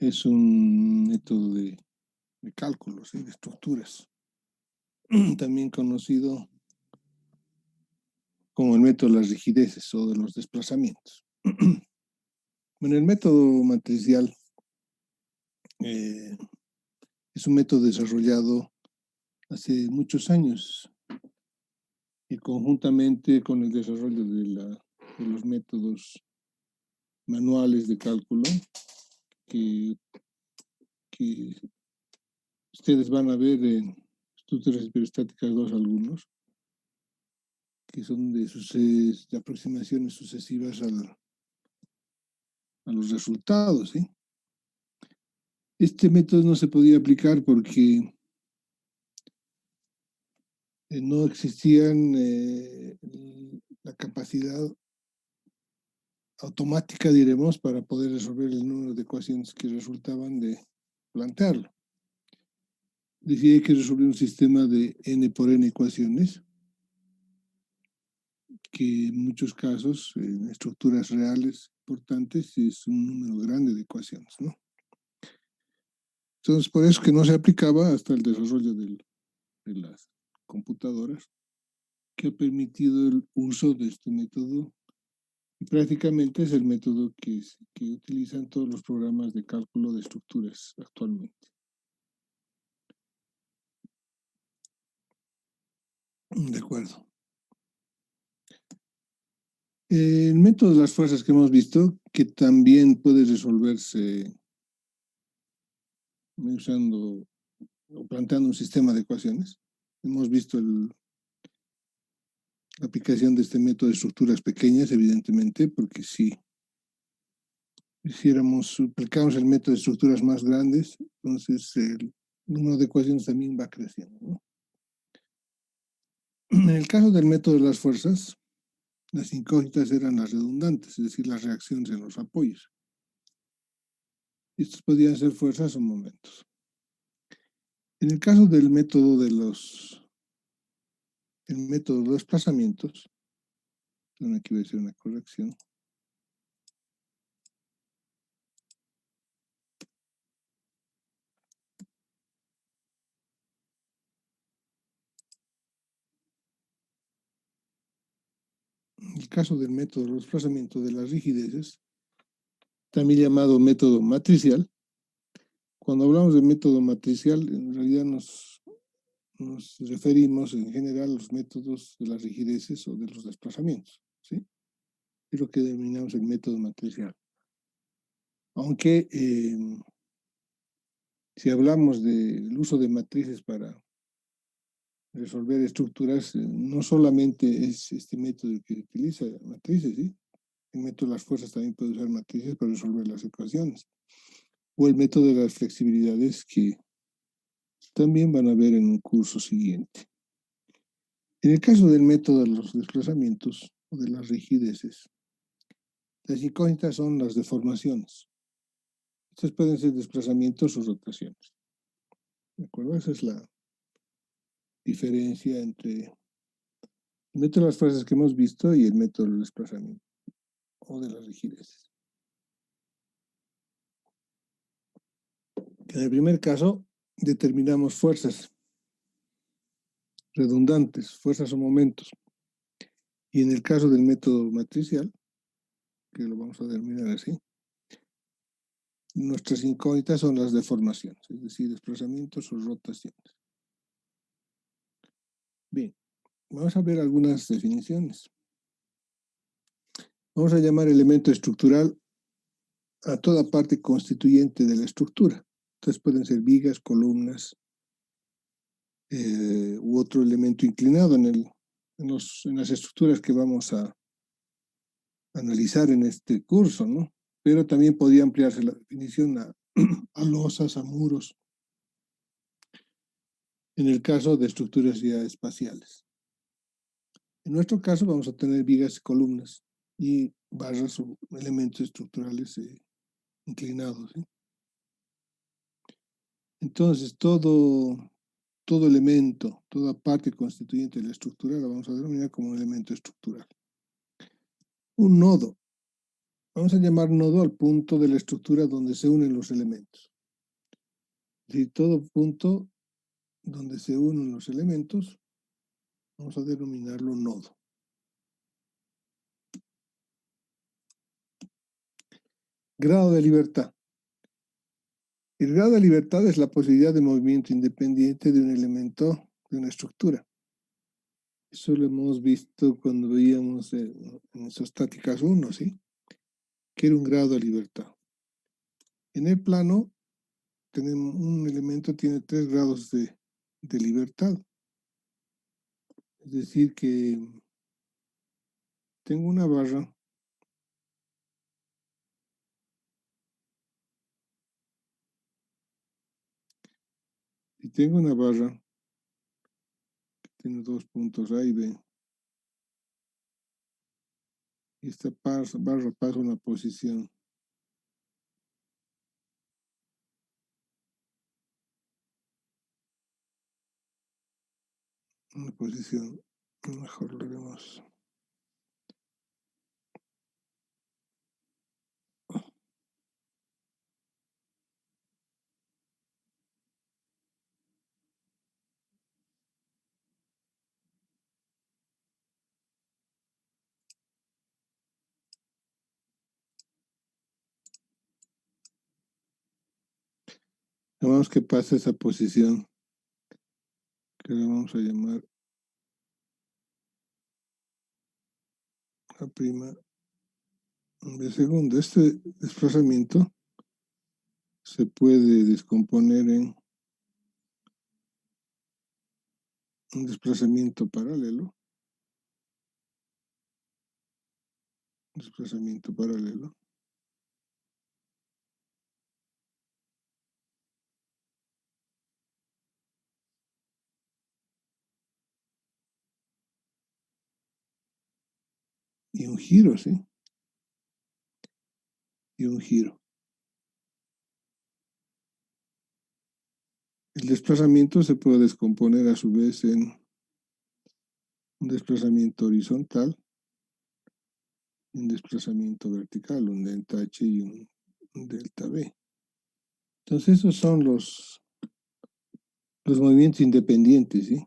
es un método de cálculo, ¿sí? De estructuras, también conocido como el método de las rigideces o de los desplazamientos. Bueno, el método matricial es un método desarrollado hace muchos años y conjuntamente con el desarrollo de los métodos manuales de cálculo que ustedes van a ver en estructuras hiperestáticas 2 algunos, que son de aproximaciones sucesivas a los resultados, ¿sí? Este método no se podía aplicar porque no existían la capacidad automática, diremos, para poder resolver el número de ecuaciones que resultaban de plantearlo. Decía que resolver un sistema de n por n ecuaciones, que en muchos casos, en estructuras reales importantes, es un número grande de ecuaciones, ¿no? Entonces, por eso que no se aplicaba hasta el desarrollo de las computadoras, que ha permitido el uso de este método. Y prácticamente es el método que utilizan todos los programas de cálculo de estructuras actualmente. De acuerdo. El método de las fuerzas que hemos visto, que también puede resolverse usando o planteando un sistema de ecuaciones. Hemos visto la aplicación de este método de estructuras pequeñas, evidentemente, porque si aplicamos el método de estructuras más grandes, entonces el número de ecuaciones también va creciendo, ¿no? En el caso del método de las fuerzas, las incógnitas eran las redundantes, es decir, las reacciones en los apoyos. Estos podían ser fuerzas o momentos. En el caso del método de los desplazamientos, aquí voy a hacer una corrección. En el caso del método de desplazamiento de las rigideces, también llamado método matricial, cuando hablamos de método matricial, en realidad nos referimos en general a los métodos de las rigideces o de los desplazamientos, ¿sí? Es lo que denominamos el método matricial. Aunque si hablamos del uso de matrices para resolver estructuras, no solamente es este método que utiliza matrices, ¿sí? El método de las fuerzas también puede usar matrices para resolver las ecuaciones. O el método de las flexibilidades, que también van a ver en un curso siguiente. En el caso del método de los desplazamientos o de las rigideces, las incógnitas son las deformaciones. Estas pueden ser desplazamientos o rotaciones. ¿De acuerdo? Esa es la diferencia entre el método de las fuerzas que hemos visto y el método del desplazamiento o de las rigideces. En el primer caso, determinamos fuerzas redundantes, fuerzas o momentos. Y en el caso del método matricial, que lo vamos a denominar así, nuestras incógnitas son las deformaciones, es decir, desplazamientos o rotaciones. Bien, vamos a ver algunas definiciones. Vamos a llamar elemento estructural a toda parte constituyente de la estructura. Entonces pueden ser vigas, columnas u otro elemento inclinado en las estructuras que vamos a analizar en este curso, ¿no? Pero también podría ampliarse la definición a losas, a muros, en el caso de estructuras ya espaciales. En nuestro caso vamos a tener vigas y columnas y barras o elementos estructurales inclinados, ¿sí? Entonces, todo elemento, toda parte constituyente de la estructura la vamos a denominar como un elemento estructural. Un nodo Vamos a llamar nodo al punto de la estructura donde se unen los elementos. Es decir, todo punto donde se unen los elementos, vamos a denominarlo nodo. Grado de libertad. El grado de libertad es la posibilidad de movimiento independiente de un elemento, de una estructura. Eso lo hemos visto cuando veíamos en isostáticas 1, ¿sí? Que era un grado de libertad. En el plano, tenemos un elemento tiene 3 grados de libertad. Es decir, que tengo una barra y tengo una barra que tiene 2 puntos A y B. Y esta barra pasa una posición mejor lo haremos. Vamos que pasa esa posición, que la vamos a llamar la prima de segundo. Este desplazamiento se puede descomponer en un desplazamiento paralelo, y un giro, ¿sí? Y un giro. El desplazamiento se puede descomponer a su vez en un desplazamiento horizontal, un desplazamiento vertical, un delta H y un delta B. Entonces esos son los movimientos independientes, ¿sí?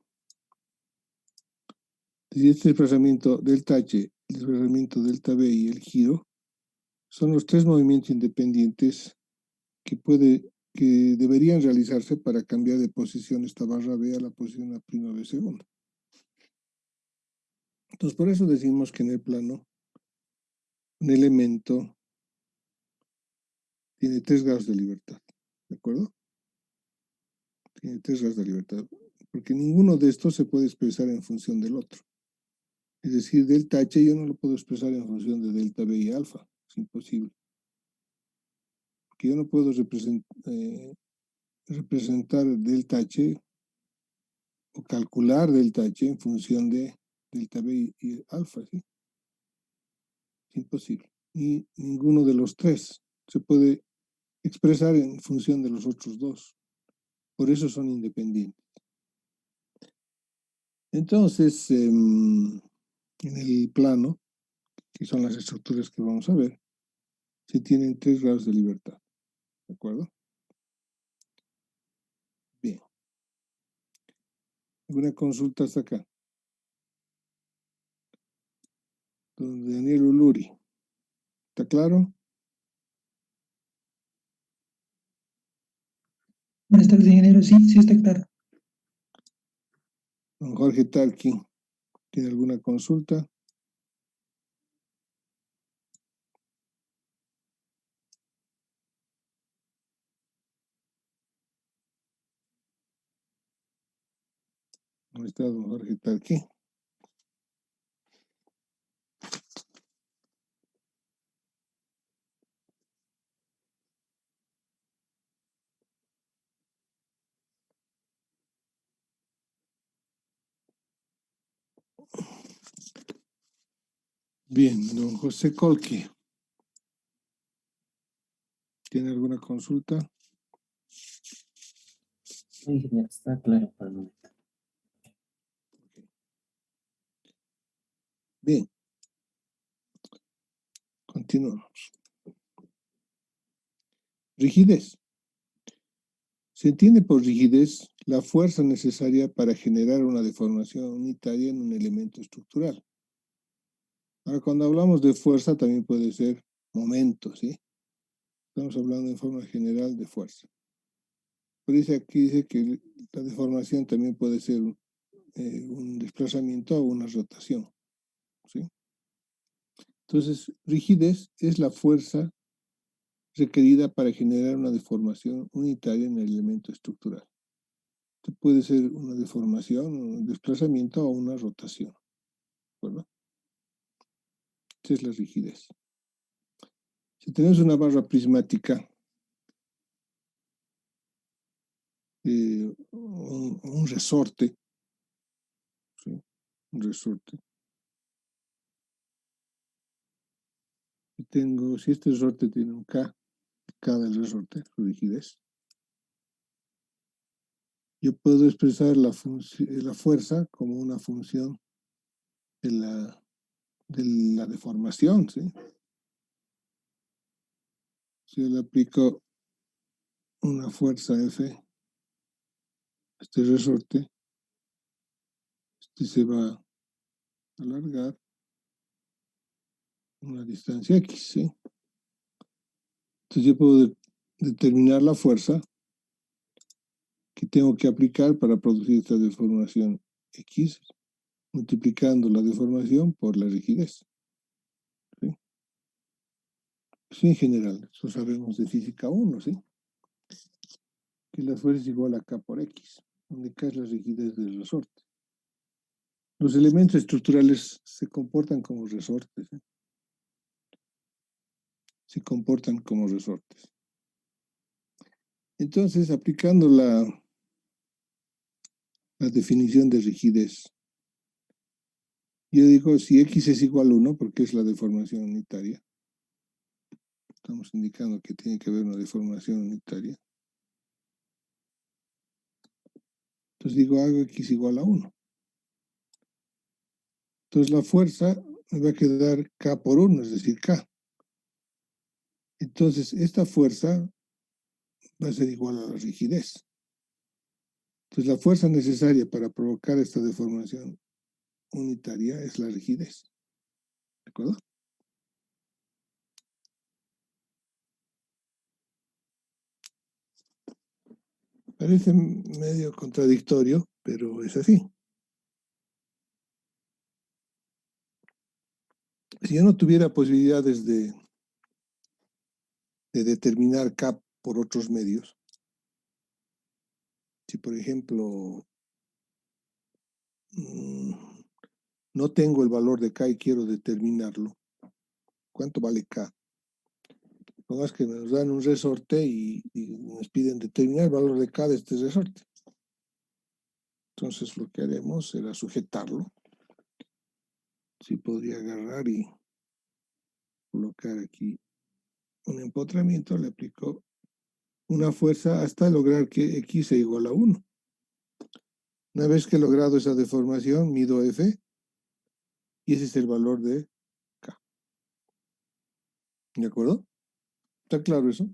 Y este desplazamiento delta H, el desplazamiento delta B y el giro son los 3 movimientos independientes que deberían realizarse para cambiar de posición esta barra B a la posición A' B segunda. Entonces, por eso decimos que en el plano un elemento tiene 3 grados de libertad, ¿de acuerdo? Tiene 3 grados de libertad, porque ninguno de estos se puede expresar en función del otro. Es decir, delta H yo no lo puedo expresar en función de delta B y alfa, es imposible. Porque yo no puedo representar delta H o calcular delta H en función de delta B y alfa, ¿sí? Es imposible. Y ninguno de los 3 se puede expresar en función de los otros 2. Por eso son independientes. Entonces, en el plano, que son las estructuras que vamos a ver, se tienen 3 grados de libertad. ¿De acuerdo? Bien. ¿Alguna consulta hasta acá? Don Daniel Uluri. ¿Está claro? Buenas tardes, ingeniero. Sí, sí está claro. Don Jorge Tarqui, ¿tiene alguna consulta? ¿Dónde está don Jorge Tarqui? Bien, don José Colqui, ¿tiene alguna consulta? Sí, ingeniero, está claro para el momento. Bien, continuamos. Rigidez. Se entiende por rigidez la fuerza necesaria para generar una deformación unitaria en un elemento estructural. Ahora, cuando hablamos de fuerza, también puede ser momento, ¿sí? Estamos hablando en forma general de fuerza. Por eso aquí dice que la deformación también puede ser un desplazamiento o una rotación, ¿sí? Entonces, rigidez es la fuerza requerida para generar una deformación unitaria en el elemento estructural. Esto puede ser una deformación, un desplazamiento o una rotación, ¿verdad? Esa es la rigidez. Si tenemos una barra prismática, un resorte, ¿sí? Un resorte. Si este resorte tiene un K del resorte, su rigidez, yo puedo expresar la fuerza como una función de la deformación, ¿sí? Si yo le aplico una fuerza F a este resorte, este se va a alargar una distancia X, ¿sí? Entonces yo puedo determinar la fuerza que tengo que aplicar para producir esta deformación X, multiplicando la deformación por la rigidez, ¿sí? Sí, en general, eso sabemos de física 1, ¿sí? Que la fuerza es igual a K por X, donde K es la rigidez del resorte. Los elementos estructurales se comportan como resortes, ¿eh? Se comportan como resortes. Entonces, aplicando la definición de rigidez, yo digo, si X es igual a 1, porque es la deformación unitaria, estamos indicando que tiene que haber una deformación unitaria. Entonces digo, hago X igual a 1. Entonces la fuerza me va a quedar K por 1, es decir, K. Entonces esta fuerza va a ser igual a la rigidez. Entonces la fuerza necesaria para provocar esta deformación unitaria es la rigidez. ¿De acuerdo? Parece medio contradictorio, pero es así. Si yo no tuviera posibilidades de determinar K por otros medios, si por ejemplo no tengo el valor de K y quiero determinarlo, ¿cuánto vale K? Pongas que nos dan un resorte y nos piden determinar el valor de K de este resorte. Entonces lo que haremos será sujetarlo. Si podría agarrar y colocar aquí un empotramiento, le aplico una fuerza hasta lograr que X sea igual a 1. Una vez que he logrado esa deformación, mido F y ese es el valor de K. ¿De acuerdo? ¿Está claro eso?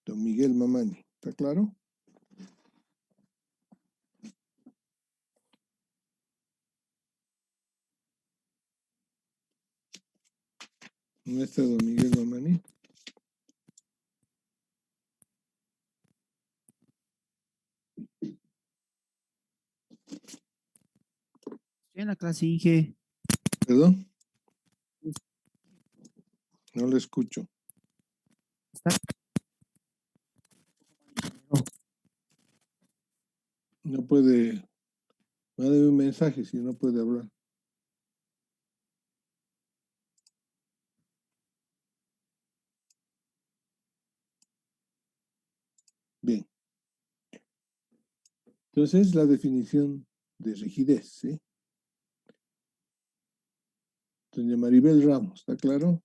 Don Miguel Mamani, ¿está claro? ¿No está don Miguel Mamani? Estoy en la clase, Inge. ¿Perdón? No lo escucho. Está. No puede, mándame un mensaje si no puede hablar. Bien. Entonces, la definición de rigidez, ¿sí? Doña Maribel Ramos, ¿está claro?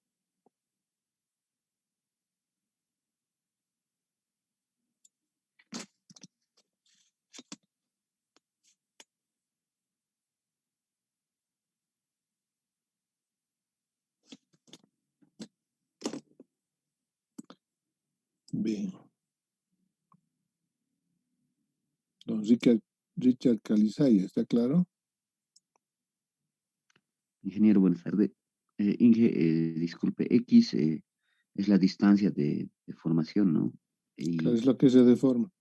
Bien. Don Richard Calizaya, ¿está claro? Ingeniero, buenas tardes. Inge, disculpe, X es la distancia de formación, ¿no? Claro, es Y lo que se deforma.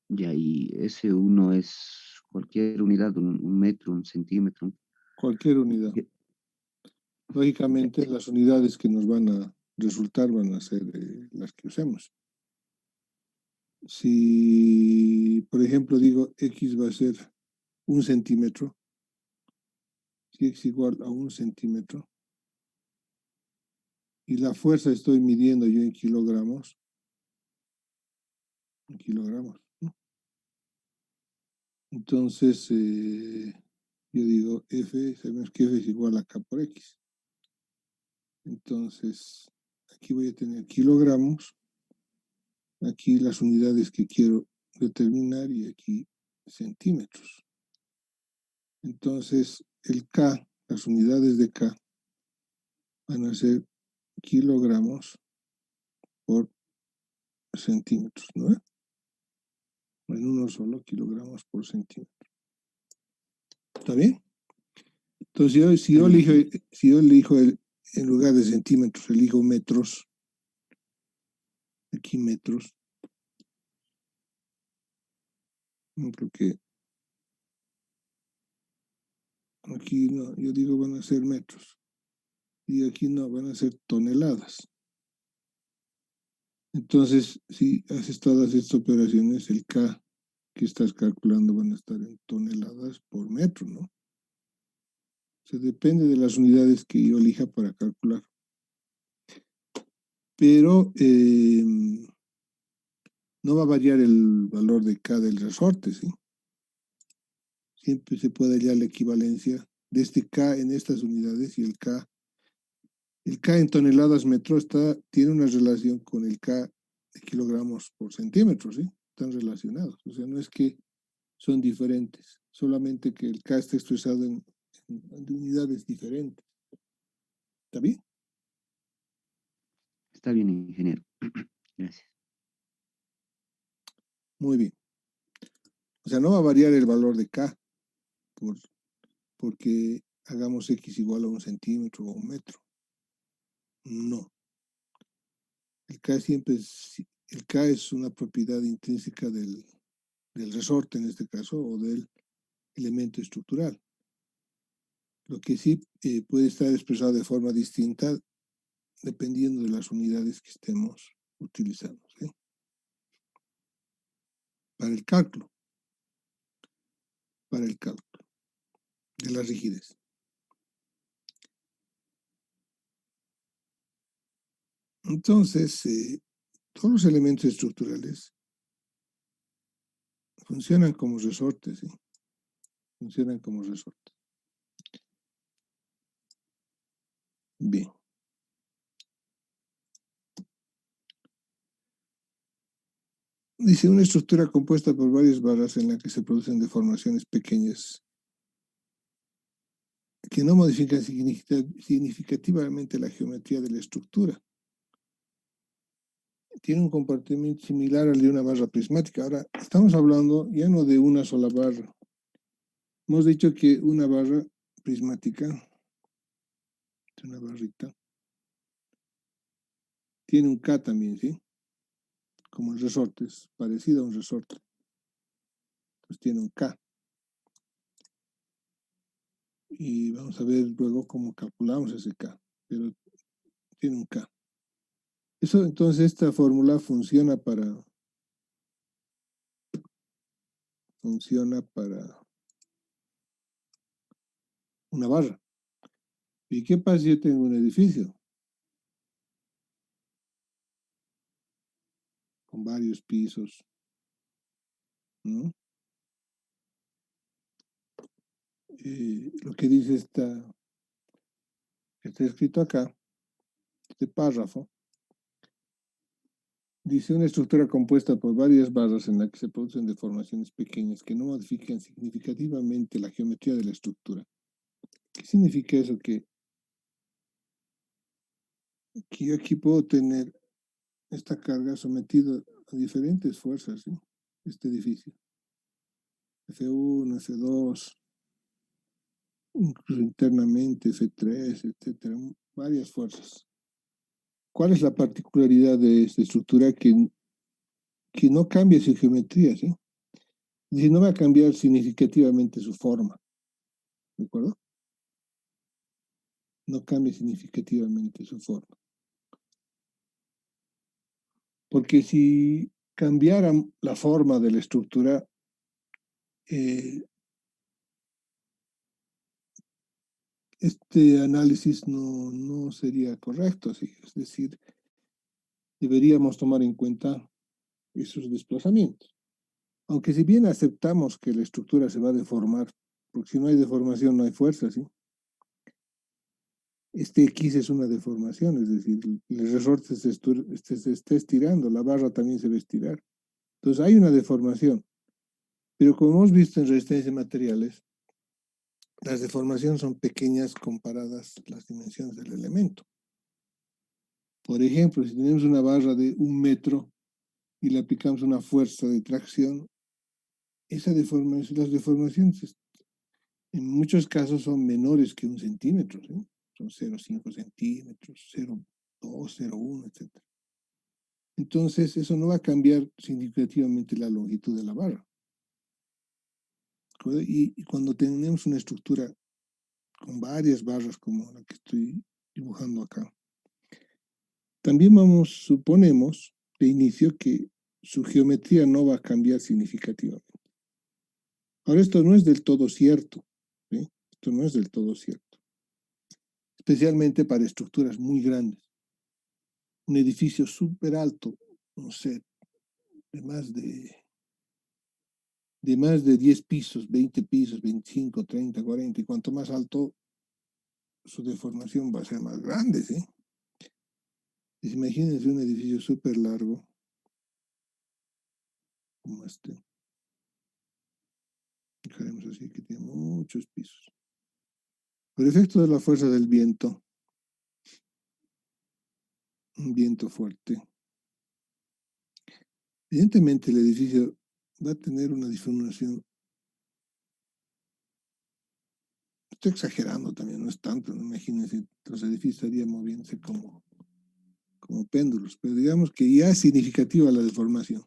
ya, y S1 es cualquier unidad, un metro, un centímetro. Cualquier unidad. Ya, Lógicamente, las unidades que nos van a resultar van a ser las que usemos. Si, por ejemplo, digo X va a ser 1 centímetro, si X igual a 1 centímetro, y la fuerza estoy midiendo yo en kilogramos, ¿no? Entonces, yo digo F, sabemos que F es igual a K por X. Entonces, aquí voy a tener kilogramos, aquí las unidades que quiero determinar y aquí centímetros. Entonces, el K, las unidades de K van a ser kilogramos por centímetros, ¿no? En uno solo, kilogramos por centímetro. ¿Está bien? Entonces, si yo elijo en lugar de centímetros, elijo metros, aquí metros, creo que aquí no, yo digo van a ser metros, y aquí no, van a ser toneladas. Entonces, si haces todas estas operaciones, el K que estás calculando van a estar en toneladas por metro, ¿no? O sea, depende de las unidades que yo elija para calcular. Pero no va a variar el valor de K del resorte, ¿sí? Siempre se puede hallar la equivalencia de este K en estas unidades y el K en toneladas metro tiene una relación con el K de kilogramos por centímetro, ¿sí? Están relacionados. O sea, no es que son diferentes, solamente que el K está expresado en unidades diferentes. ¿Está bien? está bien, ingeniero. Gracias. Muy bien. O sea, no va a variar el valor de K porque hagamos X igual a 1 centímetro o 1 metro. No. El K es una propiedad intrínseca del resorte en este caso o del elemento estructural. Lo que sí puede estar expresado de forma distinta dependiendo de las unidades que estemos utilizando, ¿sí? Para el cálculo de la rigidez. Entonces, todos los elementos estructurales funcionan como resortes, ¿sí? Funcionan como resortes. Bien. Dice, una estructura compuesta por varias barras en la que se producen deformaciones pequeñas que no modifican significativamente la geometría de la estructura. Tiene un comportamiento similar al de una barra prismática. Ahora, estamos hablando ya no de una sola barra. Hemos dicho que una barra prismática, una barrita, tiene un K también, ¿sí? Como el resorte, es parecido a un resorte. Entonces tiene un K. Y vamos a ver luego cómo calculamos ese K. Pero tiene un K. Eso, entonces, esta fórmula funciona para una barra. ¿Y qué pasa si yo tengo un edificio con varios pisos, ¿no? Lo que dice está escrito acá, este párrafo, dice una estructura compuesta por varias barras en la que se producen deformaciones pequeñas que no modifican significativamente la geometría de la estructura. ¿Qué significa eso? Que yo aquí puedo tener esta carga sometida a diferentes fuerzas, ¿sí? Este edificio. F1, F2, incluso internamente F3, etcétera, varias fuerzas. ¿Cuál es la particularidad de esta estructura? Que no cambia su geometría, ¿sí? Es decir, no va a cambiar significativamente su forma, ¿de acuerdo? No cambia significativamente su forma. Porque si cambiara la forma de la estructura, este análisis no sería correcto, ¿sí? Es decir, deberíamos tomar en cuenta esos desplazamientos. Aunque si bien aceptamos que la estructura se va a deformar, porque si no hay deformación no hay fuerza, ¿sí? Este X es una deformación, es decir, el resorte se está estirando, la barra también se va a estirar. Entonces hay una deformación. Pero como hemos visto en resistencia de materiales, las deformaciones son pequeñas comparadas las dimensiones del elemento. Por ejemplo, si tenemos una barra de 1 metro y le aplicamos una fuerza de tracción, las deformaciones en muchos casos son menores que 1 centímetro, ¿sí? Son 0,5 centímetros, 0,2, 0,1, etc. Entonces, eso no va a cambiar significativamente la longitud de la barra. Y cuando tenemos una estructura con varias barras como la que estoy dibujando acá, también suponemos de inicio que su geometría no va a cambiar significativamente. Ahora, esto no es del todo cierto, ¿sí? Esto no es del todo cierto, especialmente para estructuras muy grandes. Un edificio súper alto, no sé, de más de 10 pisos, 20 pisos, 25, 30, 40, y cuanto más alto, su deformación va a ser más grande, ¿sí? Imagínense un edificio súper largo, como este. Dejaremos así, que tiene muchos pisos. Por efecto de la fuerza del viento, un viento fuerte, evidentemente el edificio va a tener una deformación. Estoy exagerando también, no es tanto, ¿no? Imagínense, los edificios estarían moviéndose como péndulos, pero digamos que ya es significativa la deformación.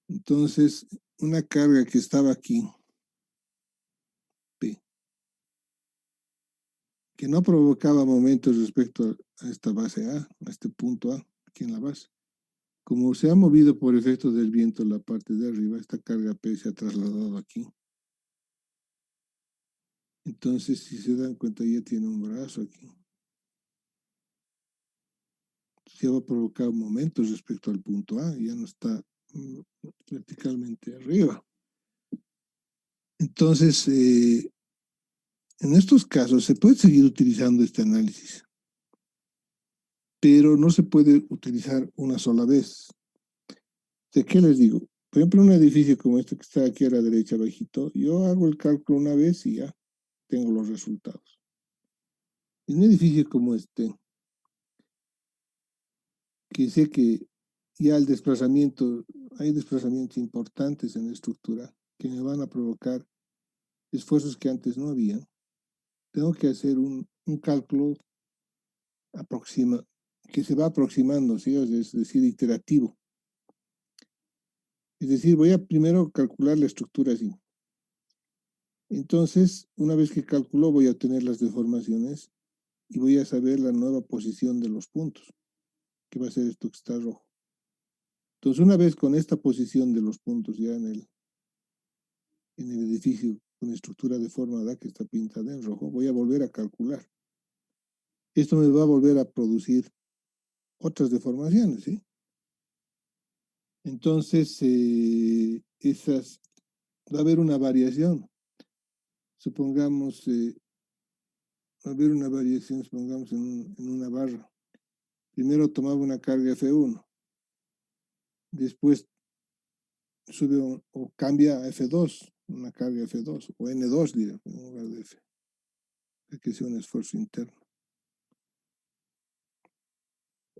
Entonces, una carga que estaba aquí, P, que no provocaba momentos respecto a esta base A, a este punto A, aquí en la base. Como se ha movido por efecto del viento la parte de arriba, esta carga P se ha trasladado aquí. Entonces, si se dan cuenta, ya tiene un brazo aquí. Se va a provocar momentos respecto al punto A, ya no está verticalmente arriba. Entonces, en estos casos se puede seguir utilizando este análisis, pero no se puede utilizar una sola vez. ¿De qué les digo? Por ejemplo, un edificio como este que está aquí a la derecha bajito, yo hago el cálculo una vez y ya tengo los resultados. En un edificio como este, que sé que ya el desplazamiento, hay desplazamientos importantes en la estructura que me van a provocar esfuerzos que antes no había, tengo que hacer un cálculo que se va aproximando, ¿sí? Es decir, iterativo. Es decir, voy a primero calcular la estructura así. Entonces, una vez que calculo, voy a obtener las deformaciones y voy a saber la nueva posición de los puntos, que va a ser esto que está rojo. Entonces, una vez con esta posición de los puntos ya en el edificio con estructura deformada que está pintada en rojo, voy a volver a calcular. Esto me va a volver a producir otras deformaciones, ¿sí? Entonces, va a haber una variación. Supongamos, va a haber una variación, supongamos, en una barra. Primero tomaba una carga F1, después sube o cambia a F2, una carga F2, o N2, dirá, en lugar de F, que sea un esfuerzo interno.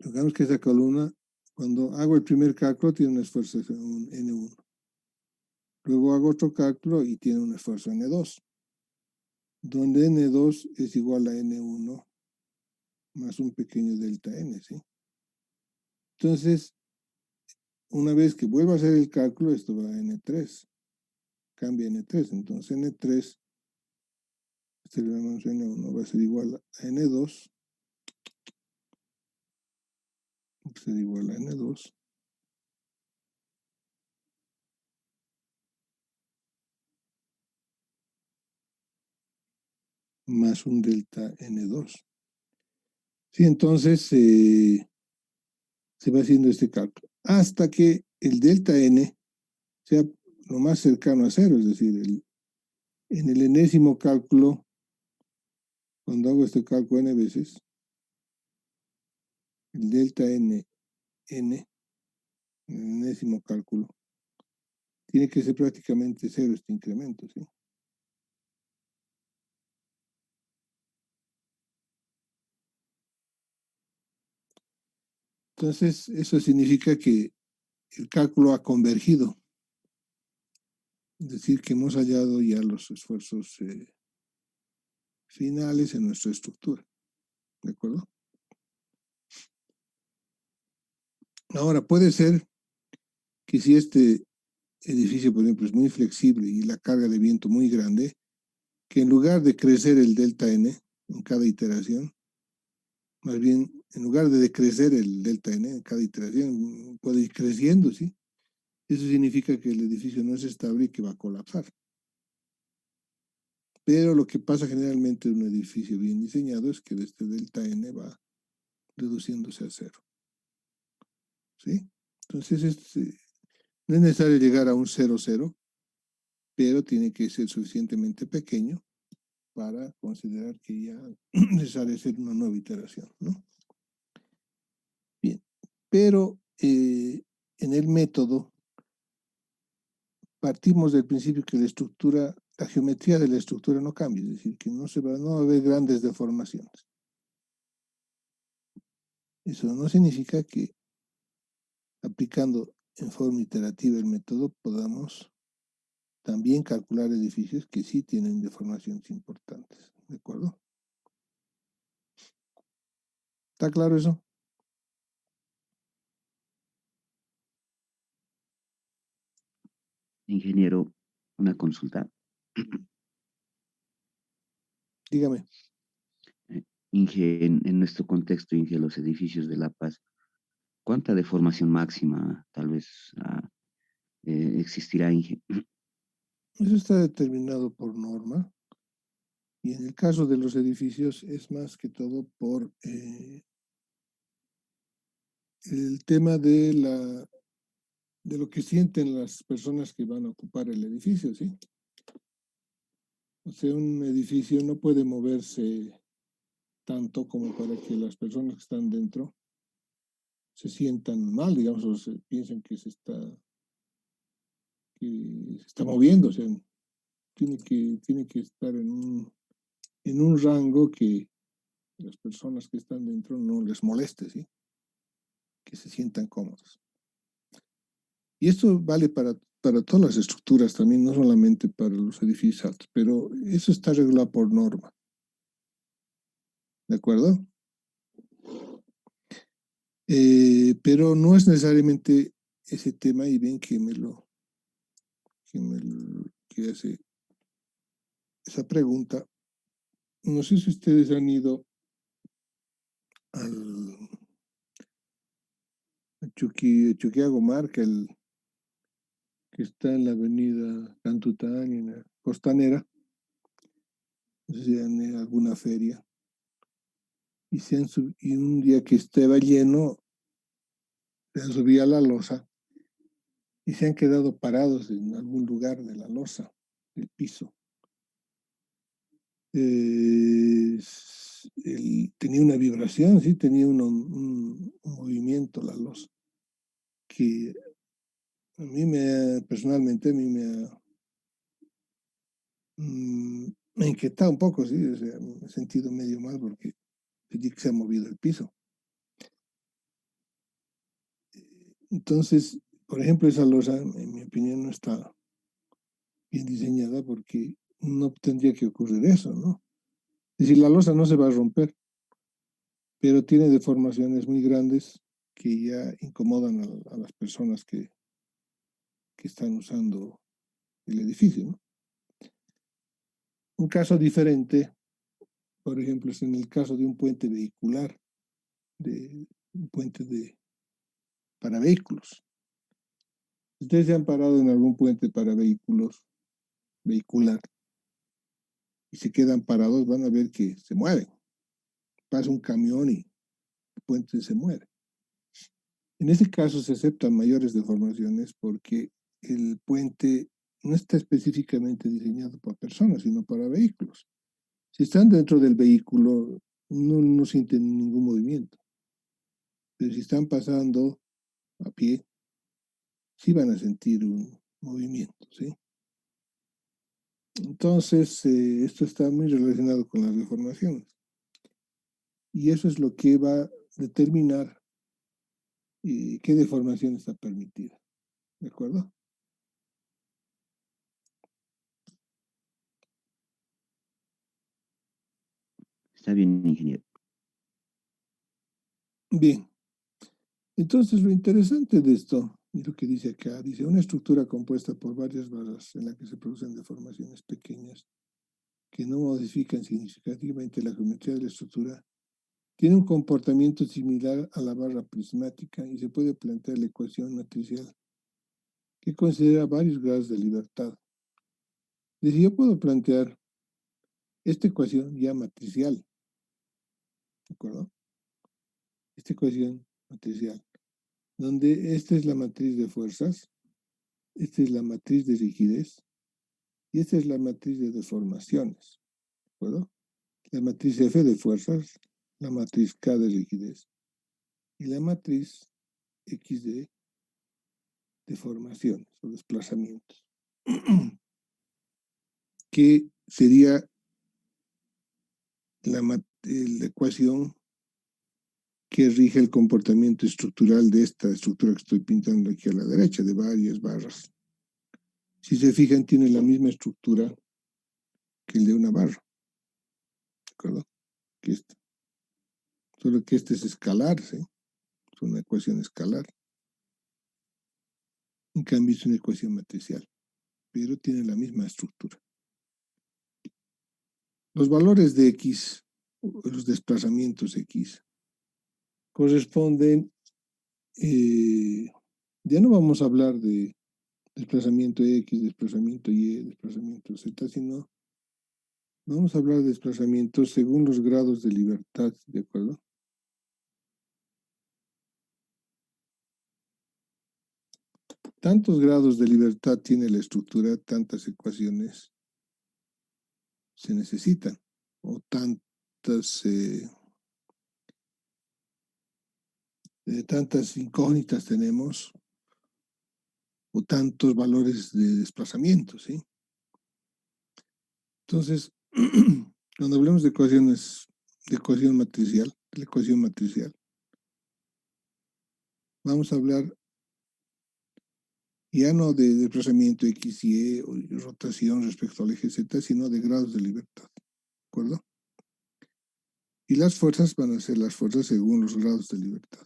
Digamos que esa columna, cuando hago el primer cálculo, tiene un esfuerzo un N1. Luego hago otro cálculo y tiene un esfuerzo N2, donde N2 es igual a N1 más un pequeño delta N, ¿sí? Entonces, una vez que vuelva a hacer el cálculo, esto va a N3, cambia N3, entonces N3, este le llamamos N1, va a ser igual a N2, va a ser igual a N2, más un delta N2. Sí, entonces se va haciendo este cálculo, hasta que el delta N sea lo más cercano a cero, es decir, en el enésimo cálculo, cuando hago este cálculo n veces, el delta N, en el enésimo cálculo, tiene que ser prácticamente cero este incremento, ¿sí? Entonces, eso significa que el cálculo ha convergido, es decir, que hemos hallado ya los esfuerzos finales en nuestra estructura, ¿de acuerdo? Ahora, puede ser que si este edificio, por ejemplo, es muy flexible y la carga de viento muy grande, que en lugar de crecer el delta N en cada iteración, más bien, en lugar de decrecer el delta N en cada iteración, puede ir creciendo, ¿sí? Eso significa que el edificio no es estable y que va a colapsar. Pero lo que pasa generalmente en un edificio bien diseñado es que este delta N va reduciéndose a cero, ¿sí? Entonces, no es necesario llegar a un 0,0, pero tiene que ser suficientemente pequeño para considerar que ya es necesario hacer una nueva iteración, ¿no? Bien, pero en el método partimos del principio que la geometría de la estructura no cambia, es decir, que no va a haber grandes deformaciones. Eso no significa que aplicando en forma iterativa el método podamos también calcular edificios que sí tienen deformaciones importantes, ¿de acuerdo? ¿Está claro eso? Ingeniero, una consulta. Dígame. Inge, en nuestro contexto, Inge, los edificios de La Paz, ¿cuánta deformación máxima tal vez existirá, Inge? Eso está determinado por norma y en el caso de los edificios es más que todo por el tema de lo que sienten las personas que van a ocupar el edificio, ¿sí? O sea, un edificio no puede moverse tanto como para que las personas que están dentro se sientan mal, digamos, o se piensen que se está moviendo, o sea, tiene que estar en un rango que las personas que están dentro no les moleste, ¿sí? Que se sientan cómodos. Y esto vale para todas las estructuras también, no solamente para los edificios altos, pero eso está regulado por norma. ¿De acuerdo? Pero no es necesariamente ese tema, y ven que hace esa pregunta. No sé si ustedes han ido al Chuquiago que está en la avenida Cantután, en la Costanera, no sé si han ido a alguna feria, y un día que estaba lleno, se han subido a la losa y se han quedado parados en algún lugar de la losa, del piso. Tenía una vibración, sí, tenía un movimiento la losa, que personalmente, me ha inquietado un poco, sí, o sea, me he sentido medio mal porque sentí que se ha movido el piso. Entonces, por ejemplo, esa losa, en mi opinión, no está bien diseñada porque no tendría que ocurrir eso, ¿no? Es decir, la losa no se va a romper, pero tiene deformaciones muy grandes que ya incomodan a las personas que están usando el edificio, ¿no? Un caso diferente, por ejemplo, es en el caso de un puente vehicular, de un puente para vehículos. Si ustedes se han parado en algún puente para vehículos, vehicular, y se quedan parados, van a ver que se mueven. Pasa un camión y el puente se mueve. En este caso se aceptan mayores deformaciones porque el puente no está específicamente diseñado para personas, sino para vehículos. Si están dentro del vehículo, no sienten ningún movimiento. Pero si están pasando a pie, sí van a sentir un movimiento, ¿sí? Entonces, esto está muy relacionado con las deformaciones. Y eso es lo que va a determinar qué deformación está permitida. ¿De acuerdo? Está bien, ingeniero. Bien. Entonces, lo interesante de esto, y lo que dice acá, dice, una estructura compuesta por varias barras en la que se producen deformaciones pequeñas que no modifican significativamente la geometría de la estructura, tiene un comportamiento similar a la barra prismática y se puede plantear la ecuación matricial que considera varios grados de libertad. Es decir, yo puedo plantear esta ecuación ya matricial, ¿de acuerdo? Esta ecuación matricial, donde esta es la matriz de fuerzas, esta es la matriz de rigidez y esta es la matriz de deformaciones, ¿de acuerdo? La matriz F de fuerzas, la matriz K de rigidez y la matriz X de deformaciones o desplazamientos, que sería la ecuación que rige el comportamiento estructural de esta estructura que estoy pintando aquí a la derecha, de varias barras. Si se fijan, tiene la misma estructura que el de una barra, ¿de acuerdo? Que esta. Solo que este es escalar, ¿sí? Es una ecuación escalar. En cambio, es una ecuación matricial, pero tiene la misma estructura. Los valores de X, los desplazamientos X, corresponden, ya no vamos a hablar de desplazamiento X, desplazamiento Y, desplazamiento Z, sino vamos a hablar de desplazamientos según los grados de libertad, ¿de acuerdo? Tantos grados de libertad tiene la estructura, tantas ecuaciones se necesitan, o tantas incógnitas tenemos, o tantos valores de desplazamiento, ¿sí? Entonces, cuando hablemos de ecuaciones, de ecuación matricial, de la ecuación matricial, vamos a hablar ya no de desplazamiento X y E o rotación respecto al eje Z, sino de grados de libertad, ¿de acuerdo? Y las fuerzas van a ser las fuerzas según los grados de libertad.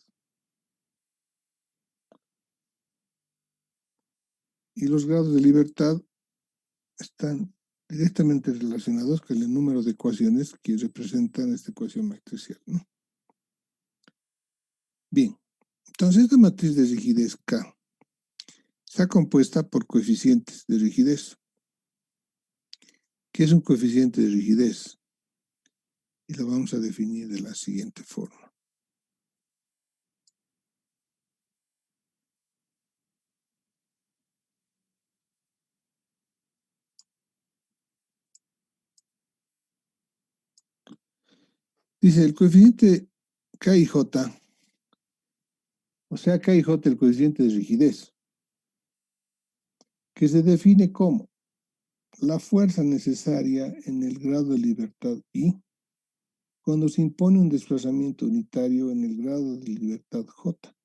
Y los grados de libertad están directamente relacionados con el número de ecuaciones que representan esta ecuación matricial, ¿no? Bien, entonces esta matriz de rigidez K está compuesta por coeficientes de rigidez. ¿Qué es un coeficiente de rigidez? Y lo vamos a definir de la siguiente forma. Dice el coeficiente K y J, o sea, K y J el coeficiente de rigidez, que se define como la fuerza necesaria en el grado de libertad I cuando se impone un desplazamiento unitario en el grado de libertad J.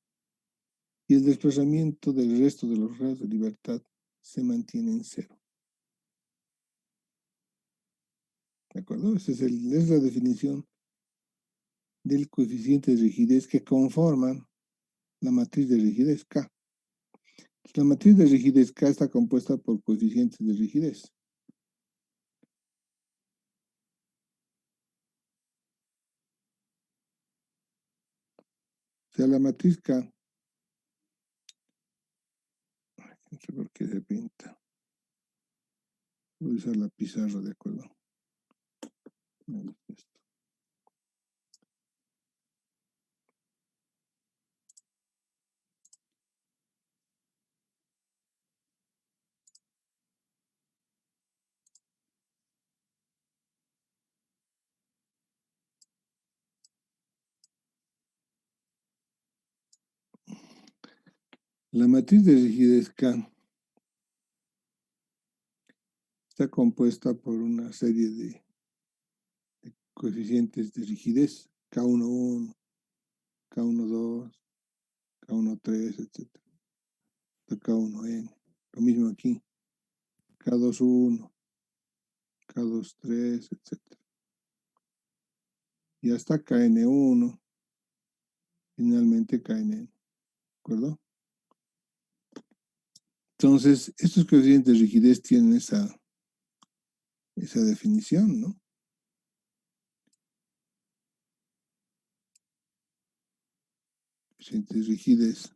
y el desplazamiento del resto de los grados de libertad se mantiene en cero. ¿De acuerdo? Esa es la definición del coeficiente de rigidez que conforman la matriz de rigidez K. La matriz de rigidez K está compuesta por coeficientes de rigidez. O sea, la matriz K, no sé por qué se pinta. Voy a usar la pizarra, ¿de acuerdo? Me gusta esto. La matriz de rigidez K está compuesta por una serie de coeficientes de rigidez, K11, K12, K13, etc. K1N. Lo mismo aquí, K21, K23, etc. Y hasta KN1, finalmente KNN. ¿De acuerdo? Entonces, estos coeficientes de rigidez tienen esa definición, ¿no? Coeficientes de rigidez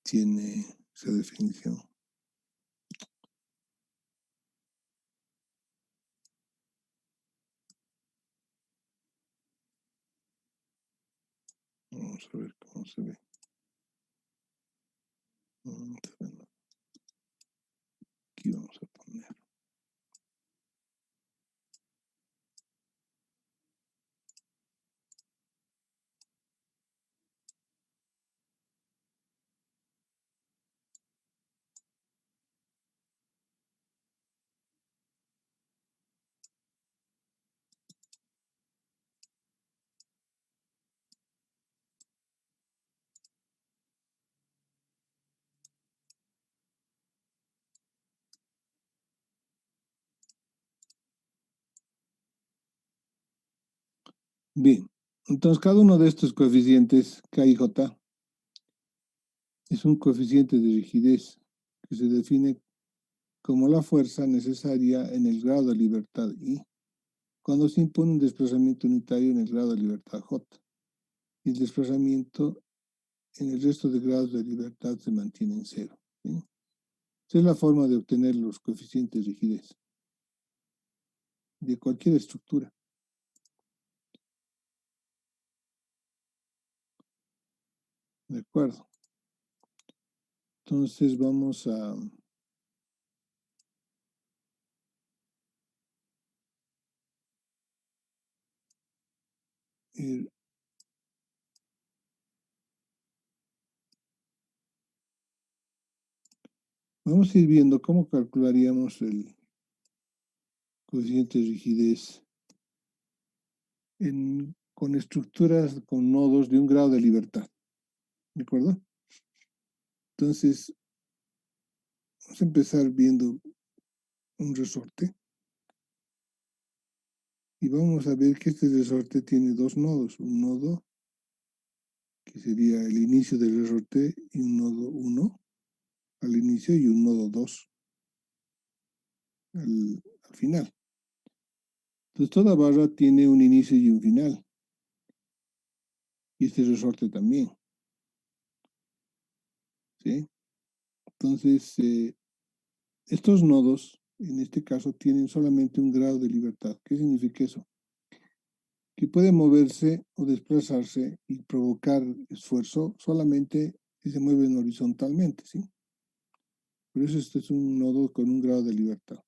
tiene esa definición. Vamos a ver cómo se ve. Aquí vamos a poner. Bien, entonces cada uno de estos coeficientes, K y J, es un coeficiente de rigidez que se define como la fuerza necesaria en el grado de libertad I, cuando se impone un desplazamiento unitario en el grado de libertad J, y el desplazamiento en el resto de grados de libertad se mantiene en cero. ¿Sí? Esa es la forma de obtener los coeficientes de rigidez de cualquier estructura. ¿De acuerdo? Entonces vamos a ir. Vamos a ir viendo cómo calcularíamos el coeficiente de rigidez con estructuras con nodos de un grado de libertad. ¿De acuerdo? Entonces, vamos a empezar viendo un resorte. Y vamos a ver que este resorte tiene dos nodos. Un nodo que sería el inicio del resorte y un nodo 1 al inicio y un nodo 2 al final. Entonces, toda barra tiene un inicio y un final. Y este resorte también. ¿Sí? Entonces, estos nodos, en este caso, tienen solamente un grado de libertad. ¿Qué significa eso? Que puede moverse o desplazarse y provocar esfuerzo solamente si se mueven horizontalmente, ¿sí? Por eso este es un nodo con un grado de libertad.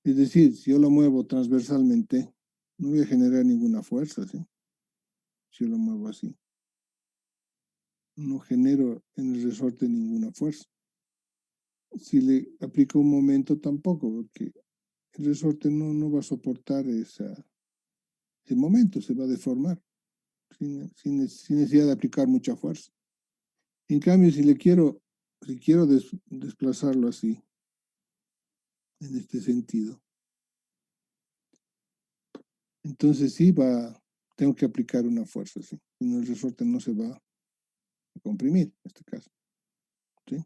Es decir, si yo lo muevo transversalmente, no voy a generar ninguna fuerza, ¿sí? Si yo lo muevo así. No genero en el resorte ninguna fuerza. Si le aplico un momento tampoco, porque el resorte no va a soportar ese momento, se va a deformar, sin necesidad de aplicar mucha fuerza. En cambio, si quiero desplazarlo así, en este sentido, entonces sí tengo que aplicar una fuerza, ¿sí? Si no, el resorte no se va a comprimir, en este caso, ¿sí?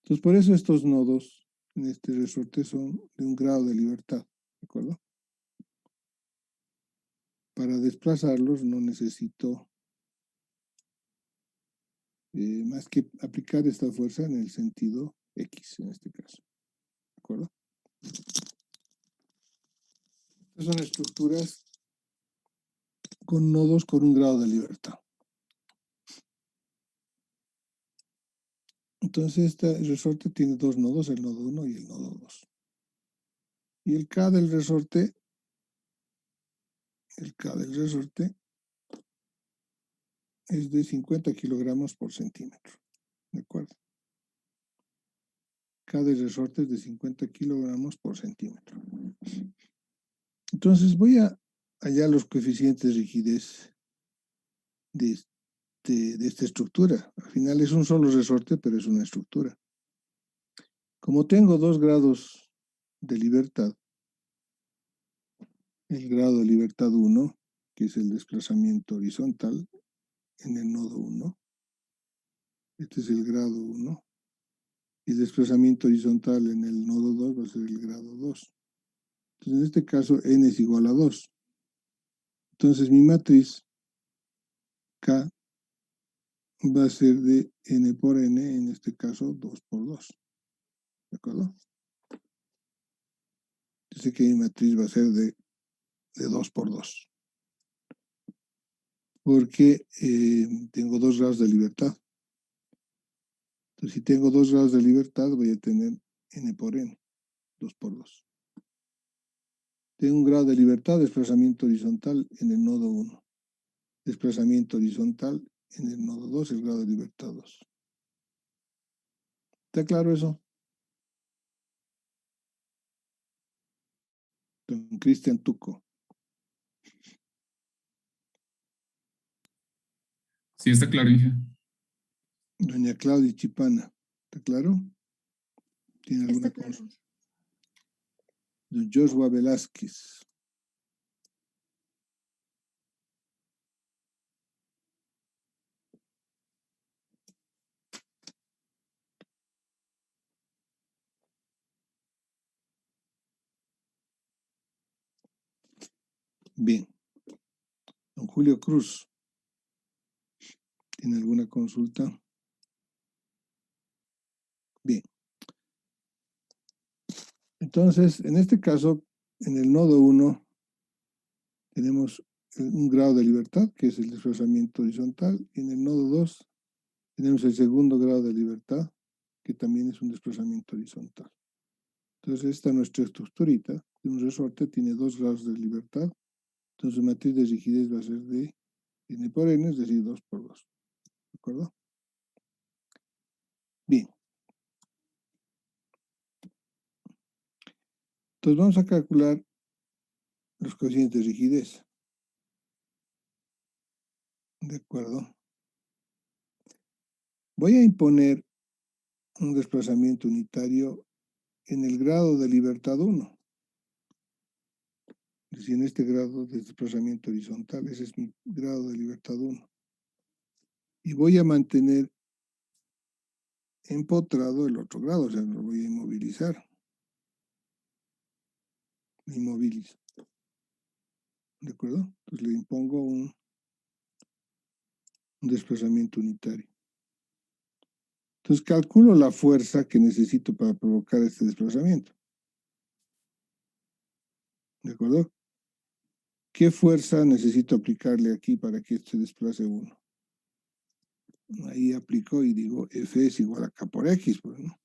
Entonces, por eso estos nodos en este resorte son de un grado de libertad, ¿de acuerdo? Para desplazarlos no necesito más que aplicar esta fuerza en el sentido X, en este caso, ¿de acuerdo? Estas son estructuras con nodos con un grado de libertad. Entonces, este resorte tiene dos nodos, el nodo 1 y el nodo 2. Y el K del resorte es de 50 kilogramos por centímetro. ¿De acuerdo? K del resorte es de 50 kilogramos por centímetro. Entonces, voy a hallar los coeficientes de rigidez de esta estructura. Al final es un solo resorte, pero es una estructura. Como tengo 2 grados de libertad, el grado de libertad 1, que es el desplazamiento horizontal en el nodo 1, este es el grado 1, y el desplazamiento horizontal en el nodo 2 va a ser el grado 2. Entonces, en este caso, n es igual a 2. Entonces, mi matriz K va a ser de n por n, en este caso 2 por 2. ¿De acuerdo? Yo sé que mi matriz va a ser de 2 por 2. Porque tengo 2 grados de libertad. Entonces, si tengo 2 grados de libertad, voy a tener n por n, 2 por 2. Tengo un grado de libertad, desplazamiento horizontal en el nodo 1. Desplazamiento horizontal en el nodo 2, el grado de libertad 2. ¿Está claro eso? Don Cristian Tuco. Sí, está claro, Inge. Doña Claudia Chipana. ¿Está claro? ¿Tiene alguna Está claro. consulta? Don Joshua Velázquez. Bien. Don Julio Cruz. ¿Tiene alguna consulta? Bien. Entonces, en este caso, en el nodo 1, tenemos un grado de libertad, que es el desplazamiento horizontal, y en el nodo 2 tenemos el segundo grado de libertad, que también es un desplazamiento horizontal. Entonces, esta es nuestra estructurita de un resorte, tiene 2 grados de libertad, entonces su matriz de rigidez va a ser de n por n, es decir, 2 por 2. ¿De acuerdo? Bien. Entonces, vamos a calcular los coeficientes de rigidez. ¿De acuerdo? Voy a imponer un desplazamiento unitario en el grado de libertad 1. Es decir, en este grado de desplazamiento horizontal, ese es mi grado de libertad 1. Y voy a mantener empotrado el otro grado, o sea, lo voy a inmovilizar. Inmovilizo. ¿De acuerdo? Entonces le impongo un desplazamiento unitario. Entonces calculo la fuerza que necesito para provocar este desplazamiento. ¿De acuerdo? ¿Qué fuerza necesito aplicarle aquí para que se desplace 1? Ahí aplico y digo F es igual a K por X, pues, ¿no?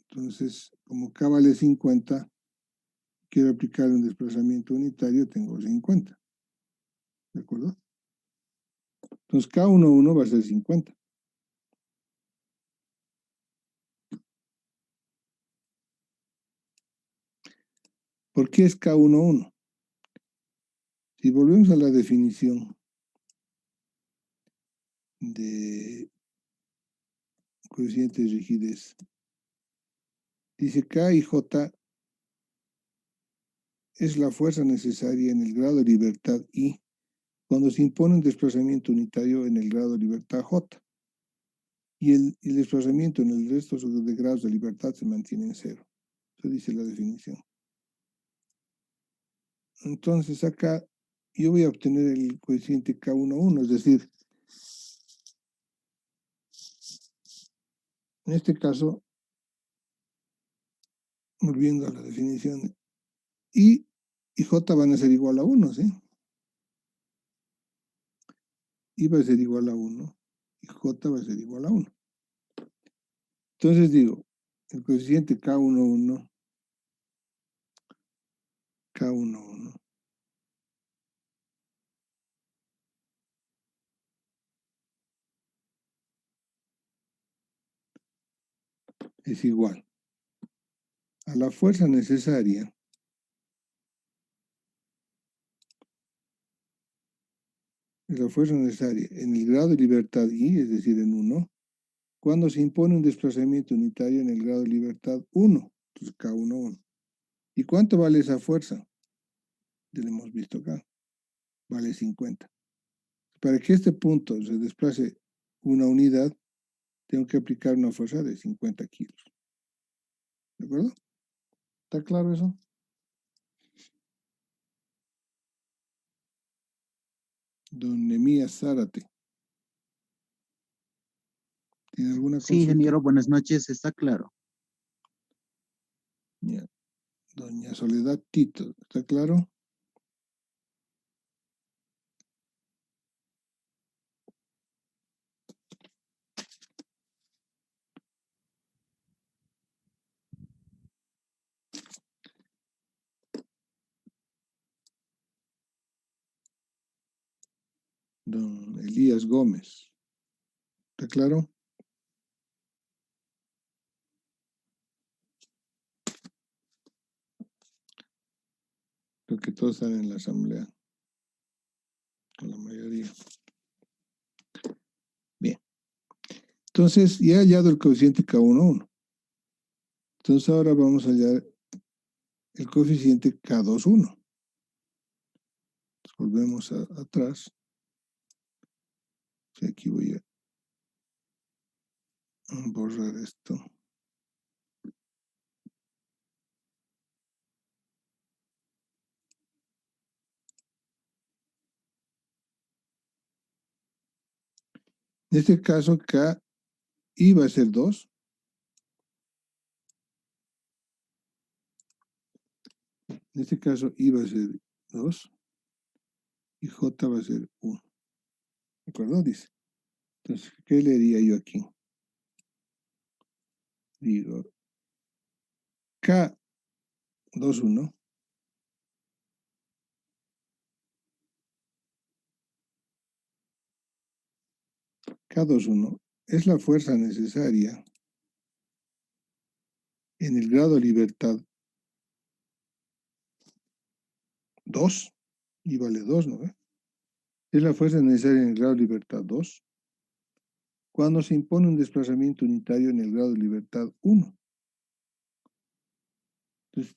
Entonces, como K vale 50, quiero aplicar un desplazamiento unitario, tengo 50. ¿De acuerdo? Entonces, K11 va a ser 50. ¿Por qué es K11? Si volvemos a la definición de coeficiente de rigidez, dice K y J es la fuerza necesaria en el grado de libertad I cuando se impone un desplazamiento unitario en el grado de libertad J. Y el desplazamiento en el resto de grados de libertad se mantiene en cero. Eso dice la definición. Entonces acá yo voy a obtener el coeficiente K11, es decir, en este caso, volviendo a la definición, I y J van a ser igual a 1, ¿sí? I va a ser igual a 1 y J va a ser igual a 1. Entonces digo, el coeficiente K11 es igual a la fuerza necesaria en el grado de libertad I, es decir, en 1, cuando se impone un desplazamiento unitario en el grado de libertad 1, entonces K11. ¿Y cuánto vale esa fuerza? Ya lo hemos visto acá, vale 50. Para que este punto se desplace una unidad, tengo que aplicar una fuerza de 50 kilos. ¿De acuerdo? ¿Está claro eso? Don Nemías Zárate. ¿Tiene alguna Sí, consulta? ingeniero, buenas noches, está claro. Ya. Doña Soledad Tito, ¿está claro? Don Elías Gómez, ¿está claro? Creo que todos están en la asamblea, la mayoría. Bien. Entonces, ya he hallado el coeficiente K11. Entonces, ahora vamos a hallar el coeficiente K21. Volvemos atrás. Sí, aquí voy a borrar esto. En este caso, K iba a ser 2. En este caso, iba a ser 2. Y J va a ser 1. ¿De acuerdo? Dice. Entonces, ¿qué le haría yo aquí? Digo, K21 K21 es la fuerza necesaria en el grado de libertad 2, y vale 2, ¿no? Es la fuerza necesaria en el grado de libertad 2, cuando se impone un desplazamiento unitario en el grado de libertad 1. Entonces,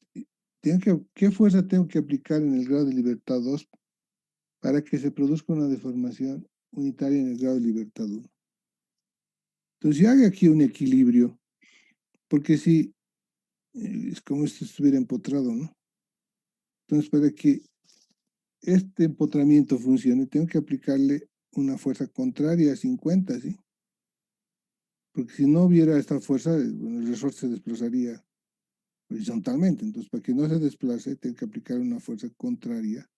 ¿qué fuerza tengo que aplicar en el grado de libertad 2 para que se produzca una deformación unitaria en el grado de libertad 1? Entonces, yo hago aquí un equilibrio, porque si es como si estuviera empotrado, ¿no? Entonces, para que este empotramiento funcione, tengo que aplicarle una fuerza contraria a 50, ¿sí? Porque si no hubiera esta fuerza, bueno, el resorte se desplazaría horizontalmente. Entonces, para que no se desplace, tengo que aplicar una fuerza contraria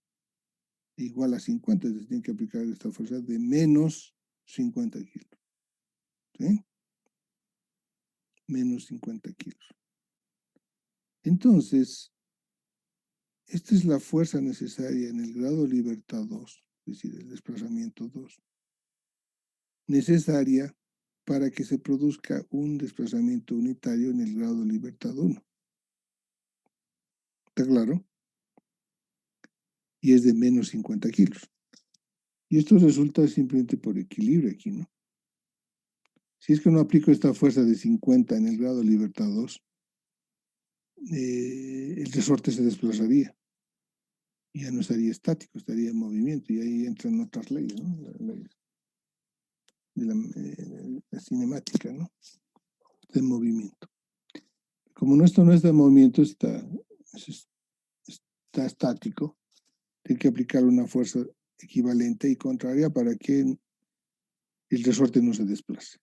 igual a 50. Entonces, tengo que aplicar esta fuerza de menos 50 kilos. ¿Sí? Menos 50 kilos. Entonces, esta es la fuerza necesaria en el grado de libertad 2, es decir, el desplazamiento 2, necesaria para que se produzca un desplazamiento unitario en el grado de libertad 1. ¿Está claro? y es de menos 50 kilos. Y esto resulta simplemente por equilibrio aquí, ¿no? Si es que no aplico esta fuerza de 50 en el grado de libertad 2, el resorte se desplazaría. Ya no estaría estático, estaría en movimiento, y ahí entran otras leyes, ¿no? Las leyes de la cinemática, ¿no? De movimiento. Como esto no es de movimiento, está estático, tiene que aplicar una fuerza equivalente y contraria para que el resorte no se desplace.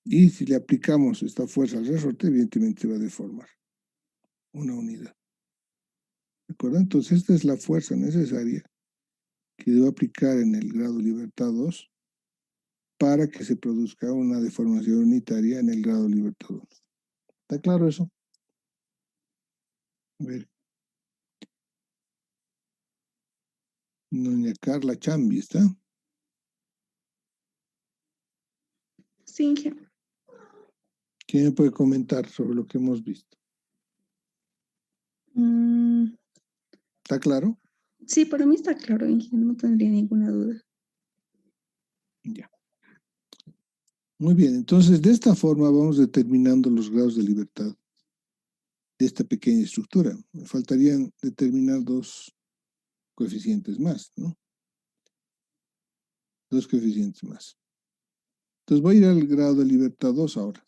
Y si le aplicamos esta fuerza al resorte, evidentemente se va a deformar una unidad. ¿De acuerdo? Entonces esta es la fuerza necesaria que debo aplicar en el grado libertad 2 para que se produzca una deformación unitaria en el grado libertad 1. ¿Está claro eso? A ver. Doña Carla Chambi, ¿está? Sí, ingeniero. ¿Quién me puede comentar sobre lo que hemos visto? ¿Está claro? Sí, para mí está claro, ingeniero, no tendría ninguna duda. Ya. Muy bien, entonces de esta forma vamos determinando los grados de libertad de esta pequeña estructura. Me faltarían determinar dos coeficientes más, ¿no? Dos coeficientes más. Entonces voy a ir al grado de libertad 2 ahora.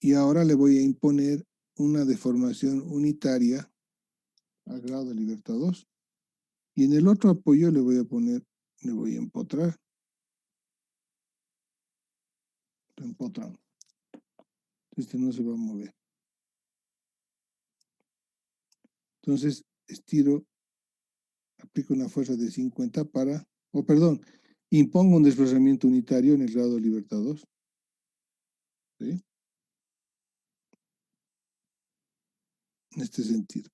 Y ahora le voy a imponer una deformación unitaria al grado de libertad 2. Y en el otro apoyo le voy a empotrar. Lo empotramos. Este no se va a mover. Entonces estiro, aplico una fuerza de 50 impongo un desplazamiento unitario en el grado de libertad 2. ¿Sí? En este sentido.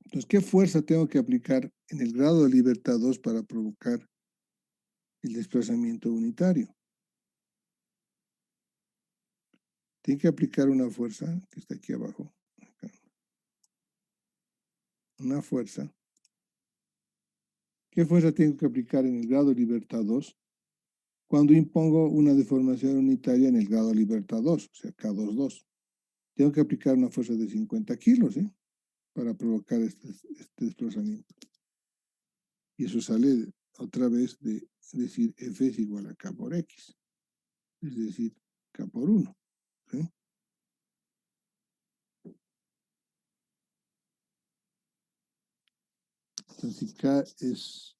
Entonces, ¿qué fuerza tengo que aplicar en el grado de libertad 2 para provocar el desplazamiento unitario? Tiene que aplicar una fuerza que está aquí abajo. Acá. Una fuerza. ¿Qué fuerza tengo que aplicar en el grado de libertad 2? Cuando impongo una deformación unitaria en el grado de libertad 2, o sea, K22. Tengo que aplicar una fuerza de 50 kilos, ¿sí? Para provocar este desplazamiento. Y eso sale otra vez de decir F es igual a K por X. Es decir, K por 1. ¿Sí? Entonces, si K es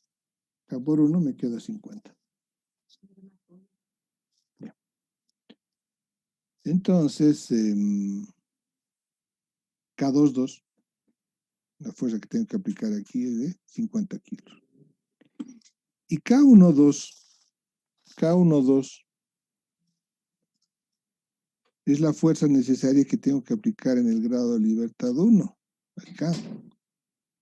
K por 1, me queda 50. Ya. Entonces, K22, la fuerza que tengo que aplicar aquí es de 50 kilos. Y K12 es la fuerza necesaria que tengo que aplicar en el grado de libertad 1, acá.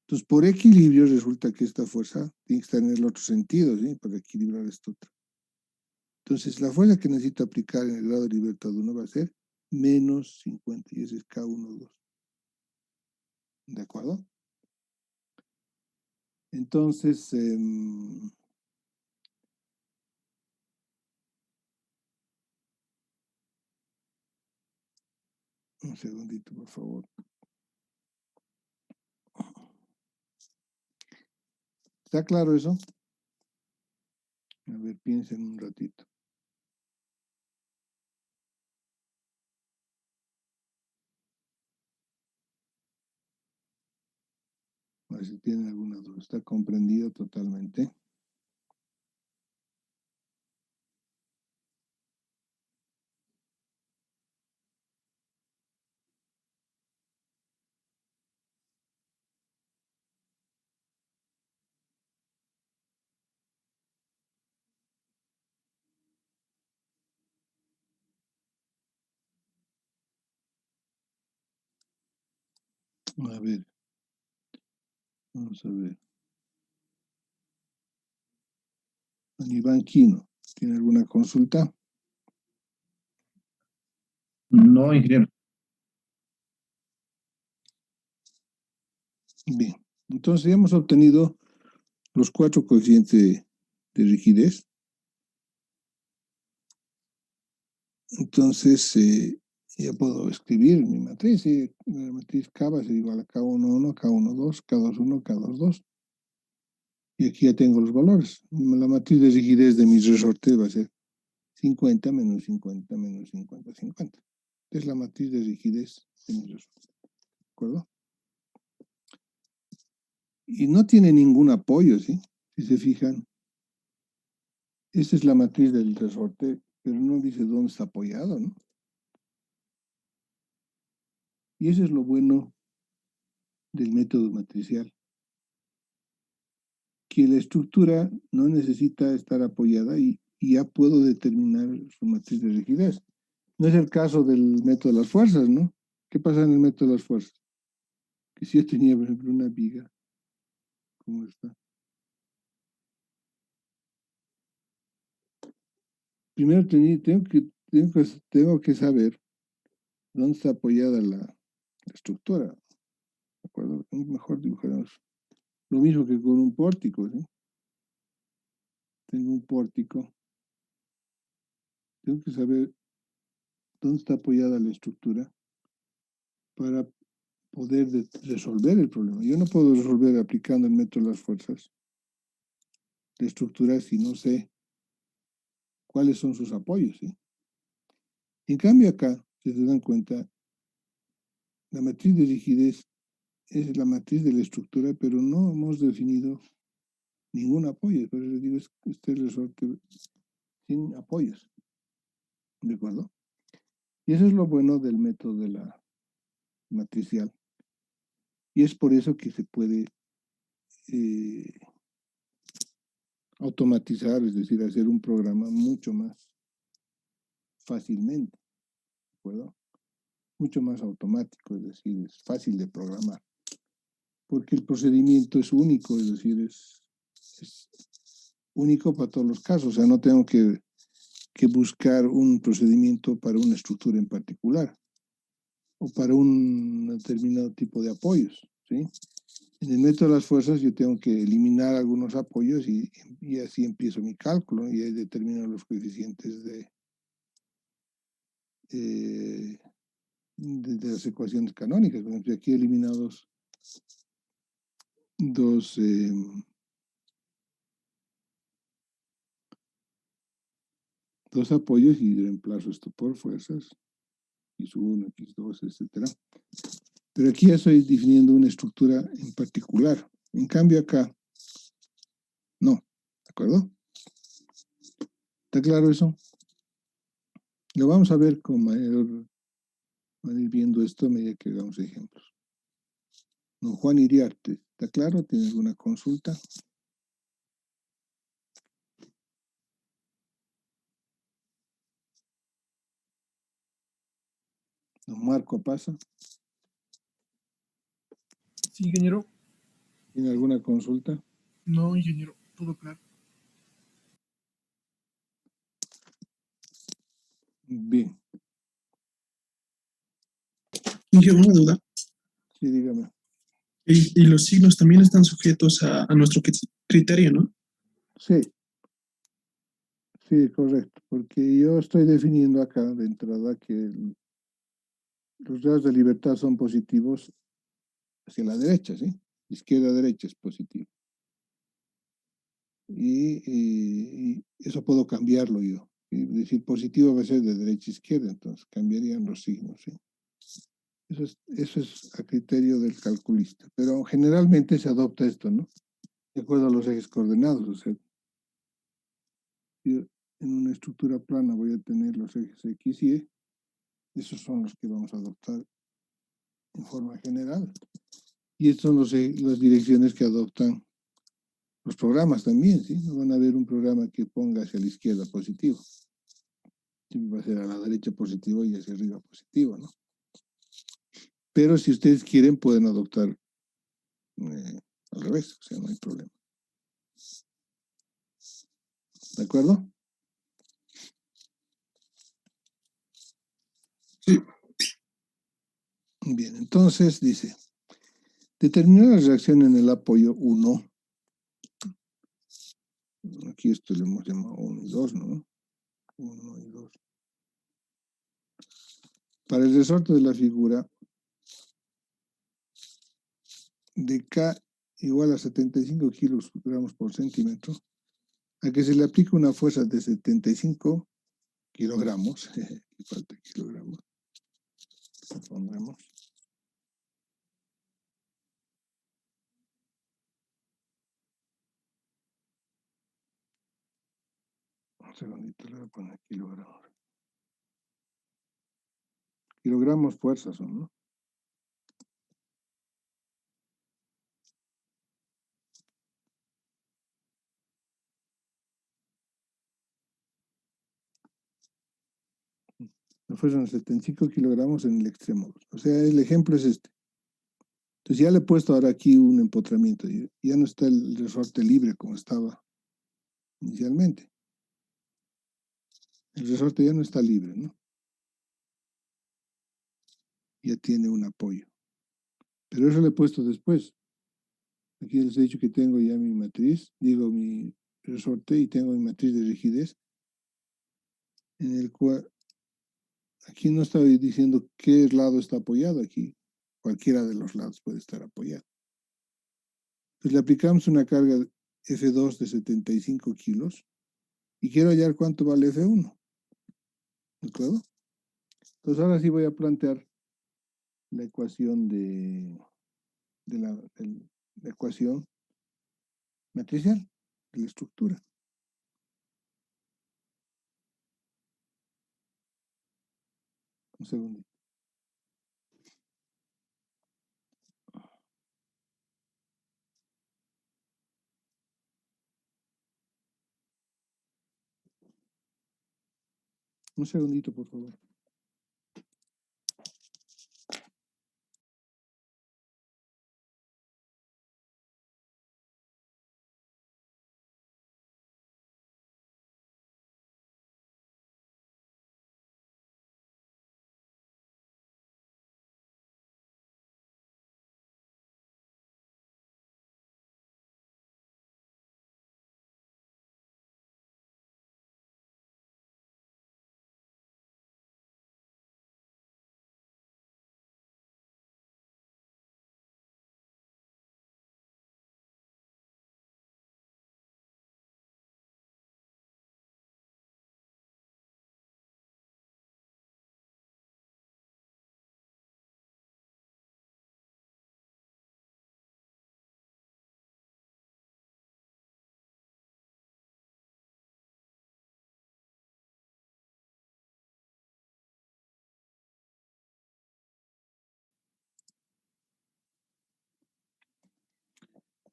Entonces, por equilibrio, resulta que esta fuerza tiene que estar en el otro sentido, ¿sí? Para equilibrar esto otro. Entonces, la fuerza que necesito aplicar en el grado de libertad 1 va a ser menos 50, y ese es K12. ¿De acuerdo? Entonces, un segundito, por favor. ¿Está claro eso? A ver, piensen un ratito. A ver si tienen alguna duda. ¿Está comprendido totalmente? A ver. Vamos a ver. Iván Quino, ¿tiene alguna consulta? No, ingeniero. Bien, entonces ya hemos obtenido los 4 coeficientes de rigidez. Entonces, ya puedo escribir mi matriz. La matriz K va a ser igual a K11, K12, K21, K22. Y aquí ya tengo los valores. La matriz de rigidez de mis resortes va a ser 50 menos 50 menos 50, 50. Es la matriz de rigidez de mis resortes. ¿De acuerdo? Y no tiene ningún apoyo, ¿sí? Si se fijan, esta es la matriz del resorte, pero no dice dónde está apoyado, ¿no? Y eso es lo bueno del método matricial, que la estructura no necesita estar apoyada y ya puedo determinar su matriz de rigidez. No es el caso del método de las fuerzas, ¿no? ¿Qué pasa en el método de las fuerzas? Que si yo tenía, por ejemplo, una viga, ¿cómo está? Primero tengo que saber dónde está apoyada la estructura, ¿de acuerdo? Mejor dibujaremos lo mismo que con un pórtico, ¿sí? Tengo un pórtico, tengo que saber dónde está apoyada la estructura para poder resolver el problema. Yo no puedo resolver aplicando el método de las fuerzas de estructura si no sé cuáles son sus apoyos, ¿sí? En cambio acá, si se dan cuenta, la matriz de rigidez es la matriz de la estructura, pero no hemos definido ningún apoyo. Por eso les digo, este es el resorte sin apoyos. ¿De acuerdo? Y eso es lo bueno del método de la matricial. Y es por eso que se puede automatizar, es decir, hacer un programa mucho más fácilmente, ¿de acuerdo? Mucho más automático, es decir, es fácil de programar. Porque el procedimiento es único, es decir, es único para todos los casos. O sea, no tengo que buscar un procedimiento para una estructura en particular o para un determinado tipo de apoyos, ¿sí? En el método de las fuerzas yo tengo que eliminar algunos apoyos y así empiezo mi cálculo y ahí determino los coeficientes de las ecuaciones canónicas. Por ejemplo, aquí he eliminado dos apoyos y reemplazo esto por fuerzas, x1, x2, etcétera. Pero aquí ya estoy definiendo una estructura en particular. En cambio acá, no. ¿De acuerdo? ¿Está claro eso? Lo vamos a ver con mayor... Van a ir viendo esto a medida que hagamos ejemplos. Don Juan Iriarte, ¿está claro? ¿Tiene alguna consulta? Don Marco Pasa, Sí, ingeniero. ¿tiene alguna consulta? No, ingeniero, todo claro. Bien, Ingeniero, una duda. sí, dígame. Y los signos también están sujetos a nuestro criterio, ¿no? Sí, sí, correcto, porque yo estoy definiendo acá de entrada que los grados de libertad son positivos hacia la derecha, ¿sí? Izquierda a derecha es positivo. Y eso puedo cambiarlo yo. Es decir, positivo va a ser de derecha a izquierda, entonces cambiarían los signos, ¿sí? Eso es a criterio del calculista, pero generalmente se adopta esto, ¿no? De acuerdo a los ejes coordenados, o sea, yo en una estructura plana voy a tener los ejes X y Y, esos son los que vamos a adoptar en forma general. Y estas son las direcciones que adoptan los programas también, ¿sí? No van a ver un programa que ponga hacia la izquierda positivo. Siempre va a ser a la derecha positivo y hacia arriba positivo, ¿no? Pero si ustedes quieren, pueden adoptar al revés, o sea, no hay problema. ¿De acuerdo? Sí. Bien, entonces dice, Determinar la reacción en el apoyo 1. Aquí esto le hemos llamado 1 y 2, ¿no? 1 y 2. Para el resorte de la figura, de K igual a 75 kilogramos por centímetro, a que se le aplica una fuerza de 75 kilogramos, aquí falta kilogramos, lo pondremos. Un segundito, le voy a poner kilogramos. Kilogramos fuerzas son, ¿no? La fuerza son 75 kilogramos en el extremo. O sea, el ejemplo es este. Entonces ya le he puesto ahora aquí un empotramiento. Ya no está el resorte libre como estaba inicialmente. El resorte ya no está libre, ¿no? Ya tiene un apoyo. Pero eso le he puesto después. Aquí les he dicho que tengo ya mi matriz, digo mi resorte y tengo mi matriz de rigidez, en el cual aquí no estoy diciendo qué lado está apoyado aquí. Cualquiera de los lados puede estar apoyado. Pues le aplicamos una carga F2 de 75 kilos y quiero hallar cuánto vale F1. ¿De acuerdo? Entonces ahora sí voy a plantear la ecuación de la ecuación matricial de la estructura. Un segundo. Un segundito, por favor.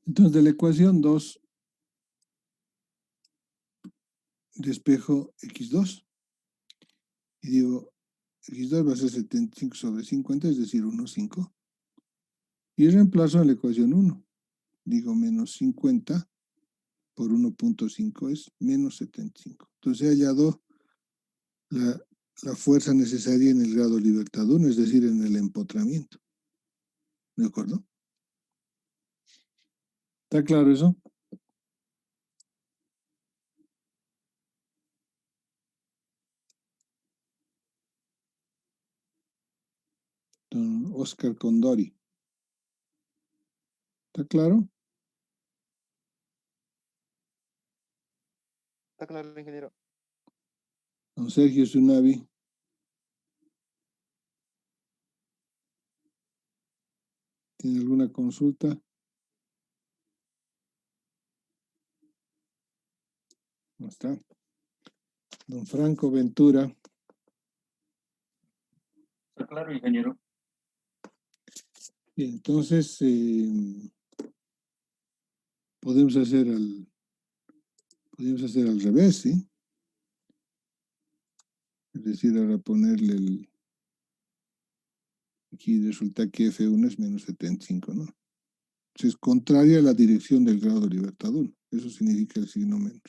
Entonces, de la ecuación 2, despejo x2 y digo, x2 va a ser 75 sobre 50, es decir, 1,5. Y reemplazo en la ecuación 1. Digo, menos 50 por 1,5 es menos 75. Entonces he hallado la fuerza necesaria en el grado libertad 1, es decir, en el empotramiento. ¿De acuerdo? ¿Está claro eso? Don Oscar Condori. ¿Está claro? Está claro, ingeniero. Don Sergio Zunavi. ¿Tiene alguna consulta? ¿No está? Don Franco Ventura. Está claro, ingeniero. Bien, entonces podemos hacer al revés, ¿sí? Es decir, ahora ponerle aquí resulta que F1 es menos 75, ¿no? Entonces es contraria a la dirección del grado de libertad 1. Eso significa el signo menos.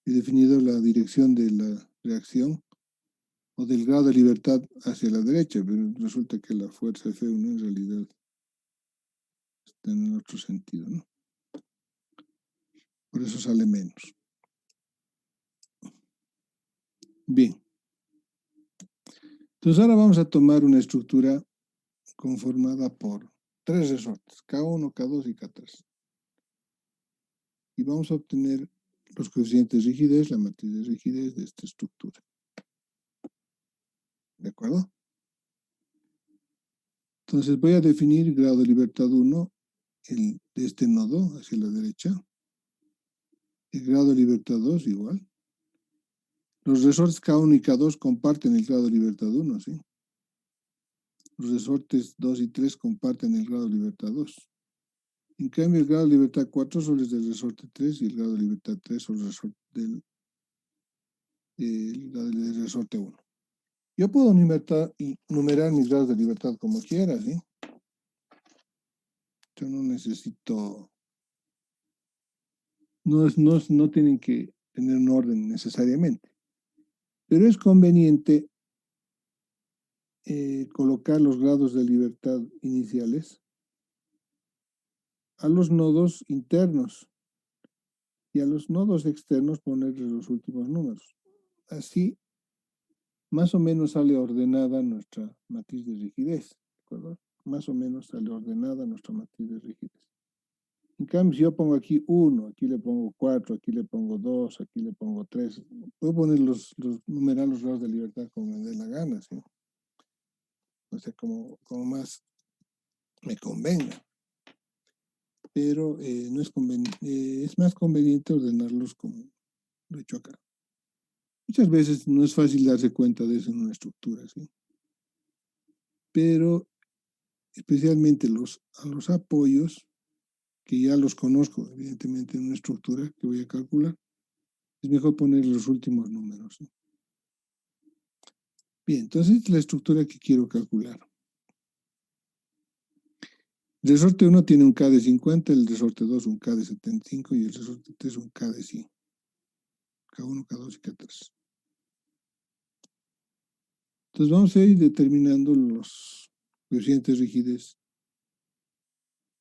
He definido la dirección de la reacción o del grado de libertad hacia la derecha, pero resulta que la fuerza F1 en realidad en el otro sentido, ¿no? Por eso sale menos. Bien. Entonces ahora vamos a tomar una estructura conformada por 3 resortes, K1, K2 y K3. Y vamos a obtener los coeficientes de rigidez, la matriz de rigidez de esta estructura. ¿De acuerdo? Entonces voy a definir grado de libertad 1 de este nodo hacia la derecha. El grado de libertad 2 igual. Los resortes K1 y K2 comparten el grado de libertad 1, ¿sí? Los resortes 2 y 3 comparten el grado de libertad 2. En cambio, el grado de libertad 4 solo es del resorte 3 y el grado de libertad 3 solo es del resorte 1. Yo puedo numerar mis grados de libertad como quiera, ¿sí? Yo no necesito, no tienen que tener un orden necesariamente, pero es conveniente colocar los grados de libertad iniciales a los nodos internos y a los nodos externos ponerles los últimos números. Así, más o menos sale ordenada nuestra matriz de rigidez, ¿de acuerdo? Más o menos sale ordenada nuestra matriz de rigidez. En cambio, si yo pongo aquí 1, aquí le pongo 4, aquí le pongo 2, aquí le pongo 3, puedo poner numerar los grados de libertad como me dé la gana, ¿sí? O sea, como más me convenga. Pero no es es más conveniente ordenarlos como lo he hecho acá. Muchas veces no es fácil darse cuenta de eso en una estructura, ¿sí? Pero especialmente a los apoyos, que ya los conozco, evidentemente, en una estructura que voy a calcular, es mejor poner los últimos números, ¿sí? Bien, entonces esta es la estructura que quiero calcular. El resorte 1 tiene un K de 50, el resorte 2 un K de 75 y el resorte 3 un K de 100. K1, K2 y K3. Entonces vamos a ir determinando los coeficientes de rigidez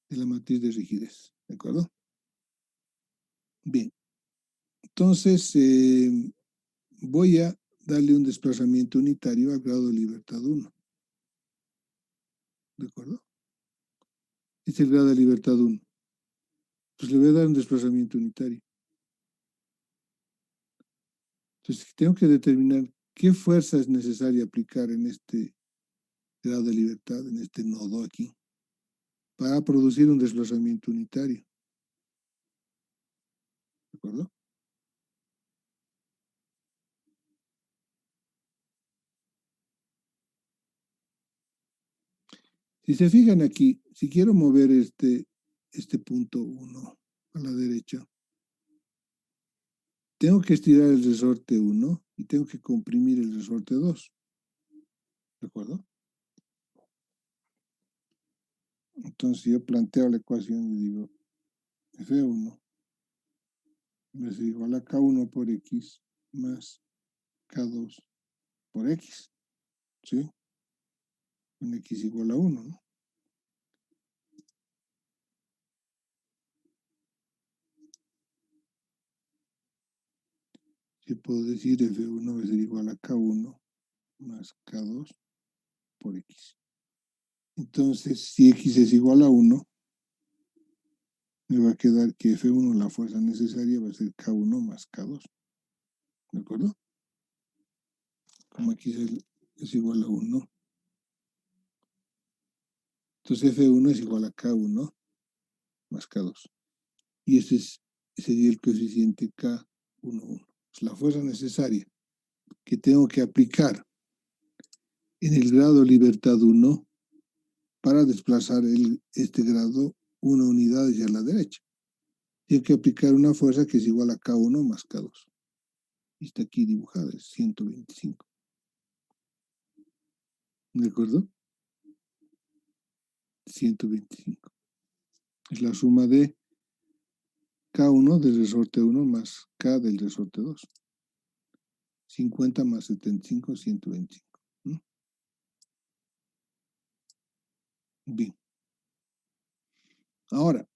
de la matriz de rigidez, ¿de acuerdo? Bien, entonces voy a darle un desplazamiento unitario al grado de libertad 1, ¿de acuerdo? Este es el grado de libertad 1. Pues le voy a dar un desplazamiento unitario. Entonces tengo que determinar qué fuerza es necesaria aplicar en este grado de libertad, en este nodo aquí, para producir un desplazamiento unitario. ¿De acuerdo? Si se fijan aquí, si quiero mover este punto 1 a la derecha, tengo que estirar el resorte 1 y tengo que comprimir el resorte 2. ¿De acuerdo? Entonces yo planteo la ecuación y digo F1 es igual a K1 por X más K2 por X. ¿Sí? Con X igual a 1, ¿no? Yo puedo decir F1 va a ser igual a K1 más K2 por X. Entonces, si X es igual a 1, me va a quedar que F1, la fuerza necesaria, va a ser K1 más K2. ¿De acuerdo? Como X es igual a 1. Entonces F1 es igual a K1 más K2. Y este sería el coeficiente K11. Es la fuerza necesaria que tengo que aplicar en el grado libertad 1 para desplazar este grado 1 unidad hacia la derecha. Tengo que aplicar una fuerza que es igual a K1 más K2. Y está aquí dibujada, es 125. ¿De acuerdo? 125. Es la suma de K1 del resorte 1 más K del resorte 2. 50 más 75, 125. ¿No? Bien. Ahora,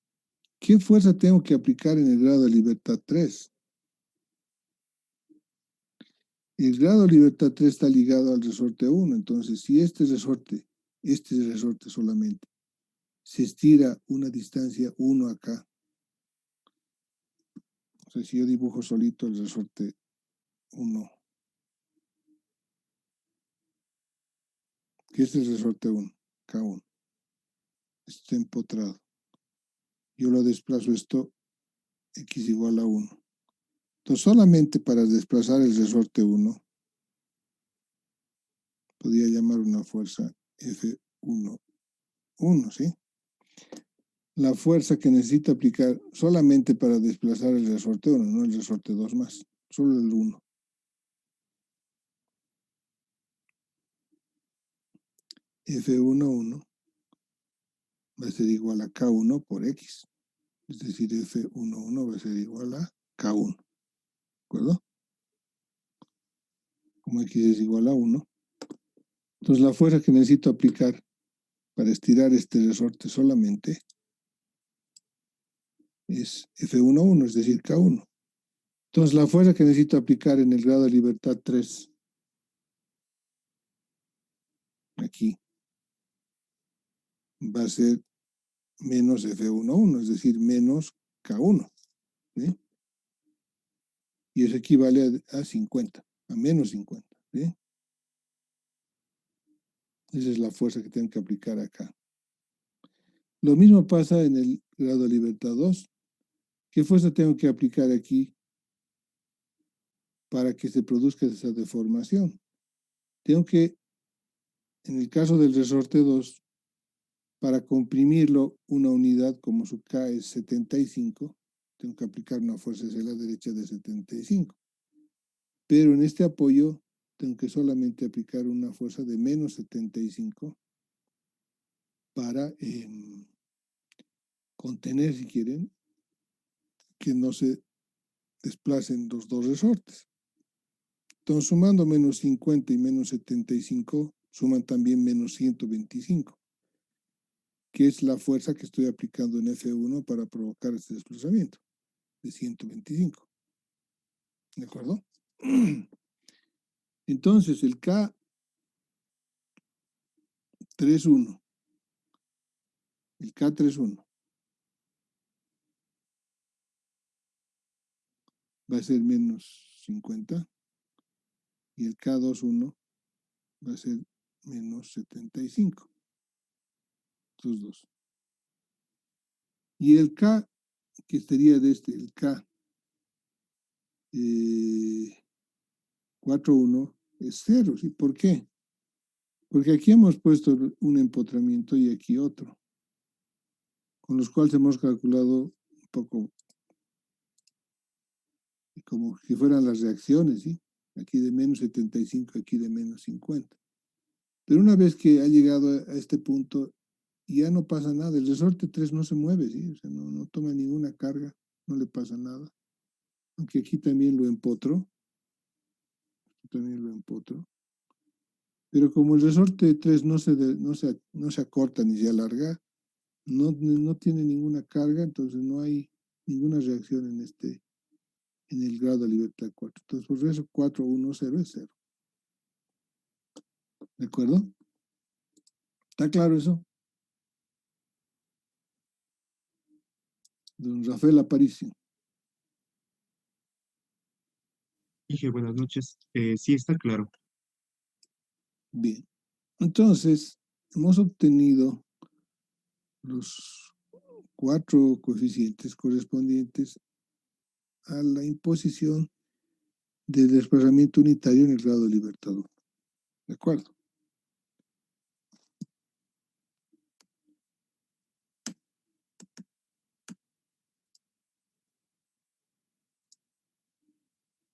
¿qué fuerza tengo que aplicar en el grado de libertad 3? El grado de libertad 3 está ligado al resorte 1. Entonces, si este resorte solamente, se estira una distancia 1 acá. O sea, si yo dibujo solito el resorte 1, ¿qué es el resorte 1? K1. Está empotrado. Yo lo desplazo esto, x igual a 1. Entonces, solamente para desplazar el resorte 1, podría llamar una fuerza F1, 1, ¿sí? La fuerza que necesito aplicar solamente para desplazar el resorte 1, no el resorte 2 más, solo el 1. F1 va a ser igual a K1 por X. Es decir, F1 va a ser igual a K1. ¿De acuerdo? Como X es igual a 1. Entonces la fuerza que necesito aplicar para estirar este resorte solamente es F1, es decir, K1. Entonces la fuerza que necesito aplicar en el grado de libertad 3, aquí, va a ser menos F1, es decir, menos K1. ¿Sí? Y eso equivale a 50, a menos 50. ¿Sí? Esa es la fuerza que tengo que aplicar acá. Lo mismo pasa en el grado de libertad 2. ¿Qué fuerza tengo que aplicar aquí para que se produzca esa deformación? Tengo que, en el caso del resorte 2, para comprimirlo una unidad como su K es 75, tengo que aplicar una fuerza hacia la derecha de 75. Pero en este apoyo tengo que solamente aplicar una fuerza de menos 75 para contener, si quieren, que no se desplacen los dos resortes. Entonces, sumando menos 50 y menos 75, suman también menos 125, que es la fuerza que estoy aplicando en F1 para provocar este desplazamiento de 125. ¿De acuerdo? Entonces, el K31, va a ser menos 50 y el K21 va a ser menos 75. Estos dos. Y el K, que sería de el K41 es 0. ¿Sí? ¿Por qué? Porque aquí hemos puesto un empotramiento y aquí otro, con los cuales hemos calculado un poco como si fueran las reacciones, ¿sí? Aquí de menos 75, aquí de menos 50. Pero una vez que ha llegado a este punto, ya no pasa nada. El resorte 3 no se mueve, ¿sí? O sea, no toma ninguna carga, no le pasa nada. Aunque aquí también lo empotro. Pero como el resorte 3 no se acorta ni se alarga, no tiene ninguna carga, entonces no hay ninguna reacción en el grado de libertad 4. Entonces, por eso 4, 1, 0 es 0. ¿De acuerdo? ¿Está claro eso? Don Rafael Aparicio. Dije, buenas noches. Sí, está claro. Bien. Entonces, hemos obtenido los 4 coeficientes correspondientes a la imposición del desplazamiento unitario en el grado de libertad 1. ¿De acuerdo?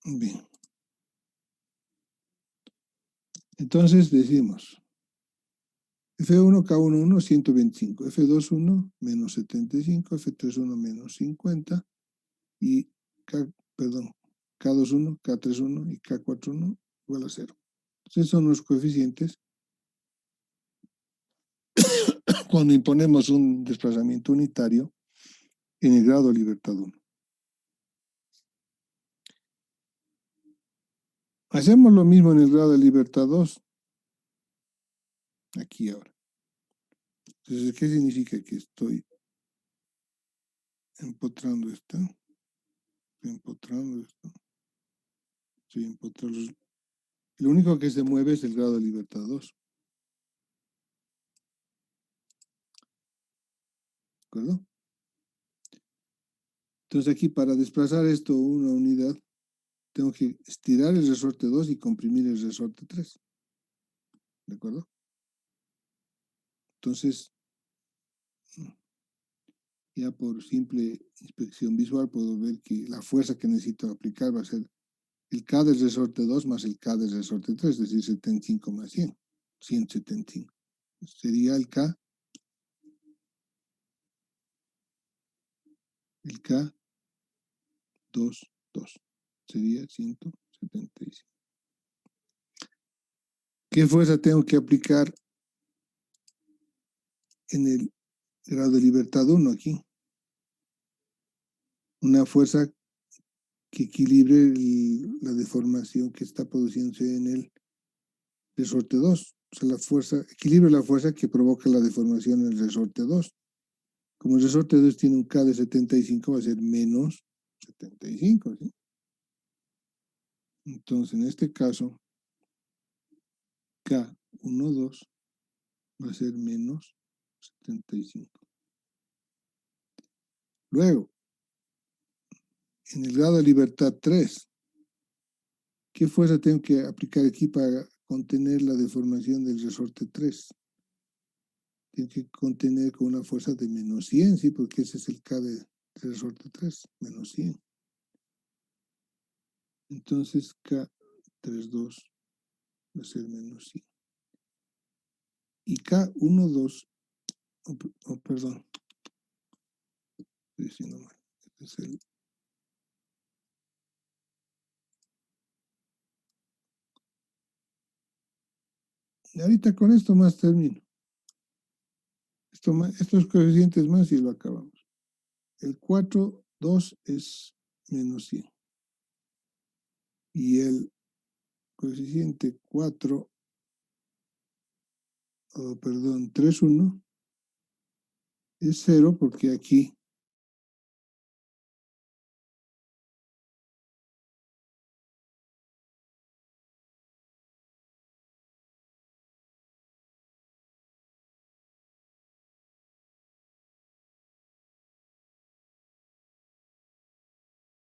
Bien. Entonces decimos F1, K11, 125, F21, menos 75, F31, menos 50, y K21, K31 y K41 igual a 0. Entonces son los coeficientes cuando imponemos un desplazamiento unitario en el grado de libertad 1. Hacemos lo mismo en el grado de libertad 2. Aquí ahora. Entonces, ¿qué significa? Que estoy empotrando esto. Estoy empotrando esto. Estoy empotrando. Lo único que se mueve es el grado de libertad 2. ¿De acuerdo? Entonces aquí para desplazar esto una unidad, tengo que estirar el resorte 2 y comprimir el resorte 3. ¿De acuerdo? Entonces, ya por simple inspección visual puedo ver que la fuerza que necesito aplicar va a ser el K del resorte 2 más el K del resorte 3, es decir, 75 más 100, 175. Sería el K 2, 2. Sería 175. ¿Qué fuerza tengo que aplicar en el grado de libertad 1 aquí? Una fuerza que equilibre la deformación que está produciéndose en el resorte 2. O sea, la fuerza, equilibre la fuerza que provoca la deformación en el resorte 2. Como el resorte 2 tiene un K de 75, va a ser menos 75, ¿sí? Entonces, en este caso, K12 va a ser menos 75. Luego, en el grado de libertad 3, ¿qué fuerza tengo que aplicar aquí para contener la deformación del resorte 3? Tiene que contener con una fuerza de menos 100, ¿sí? Porque ese es el K de resorte 3, menos 100. Entonces, K32 va a ser menos 100. Y K12, perdón, estoy diciendo mal. Este es el... Y ahorita con esto más termino. Estos coeficientes más y lo acabamos. El 4,2 es menos 100. Y el coeficiente 3,1 es 0 porque aquí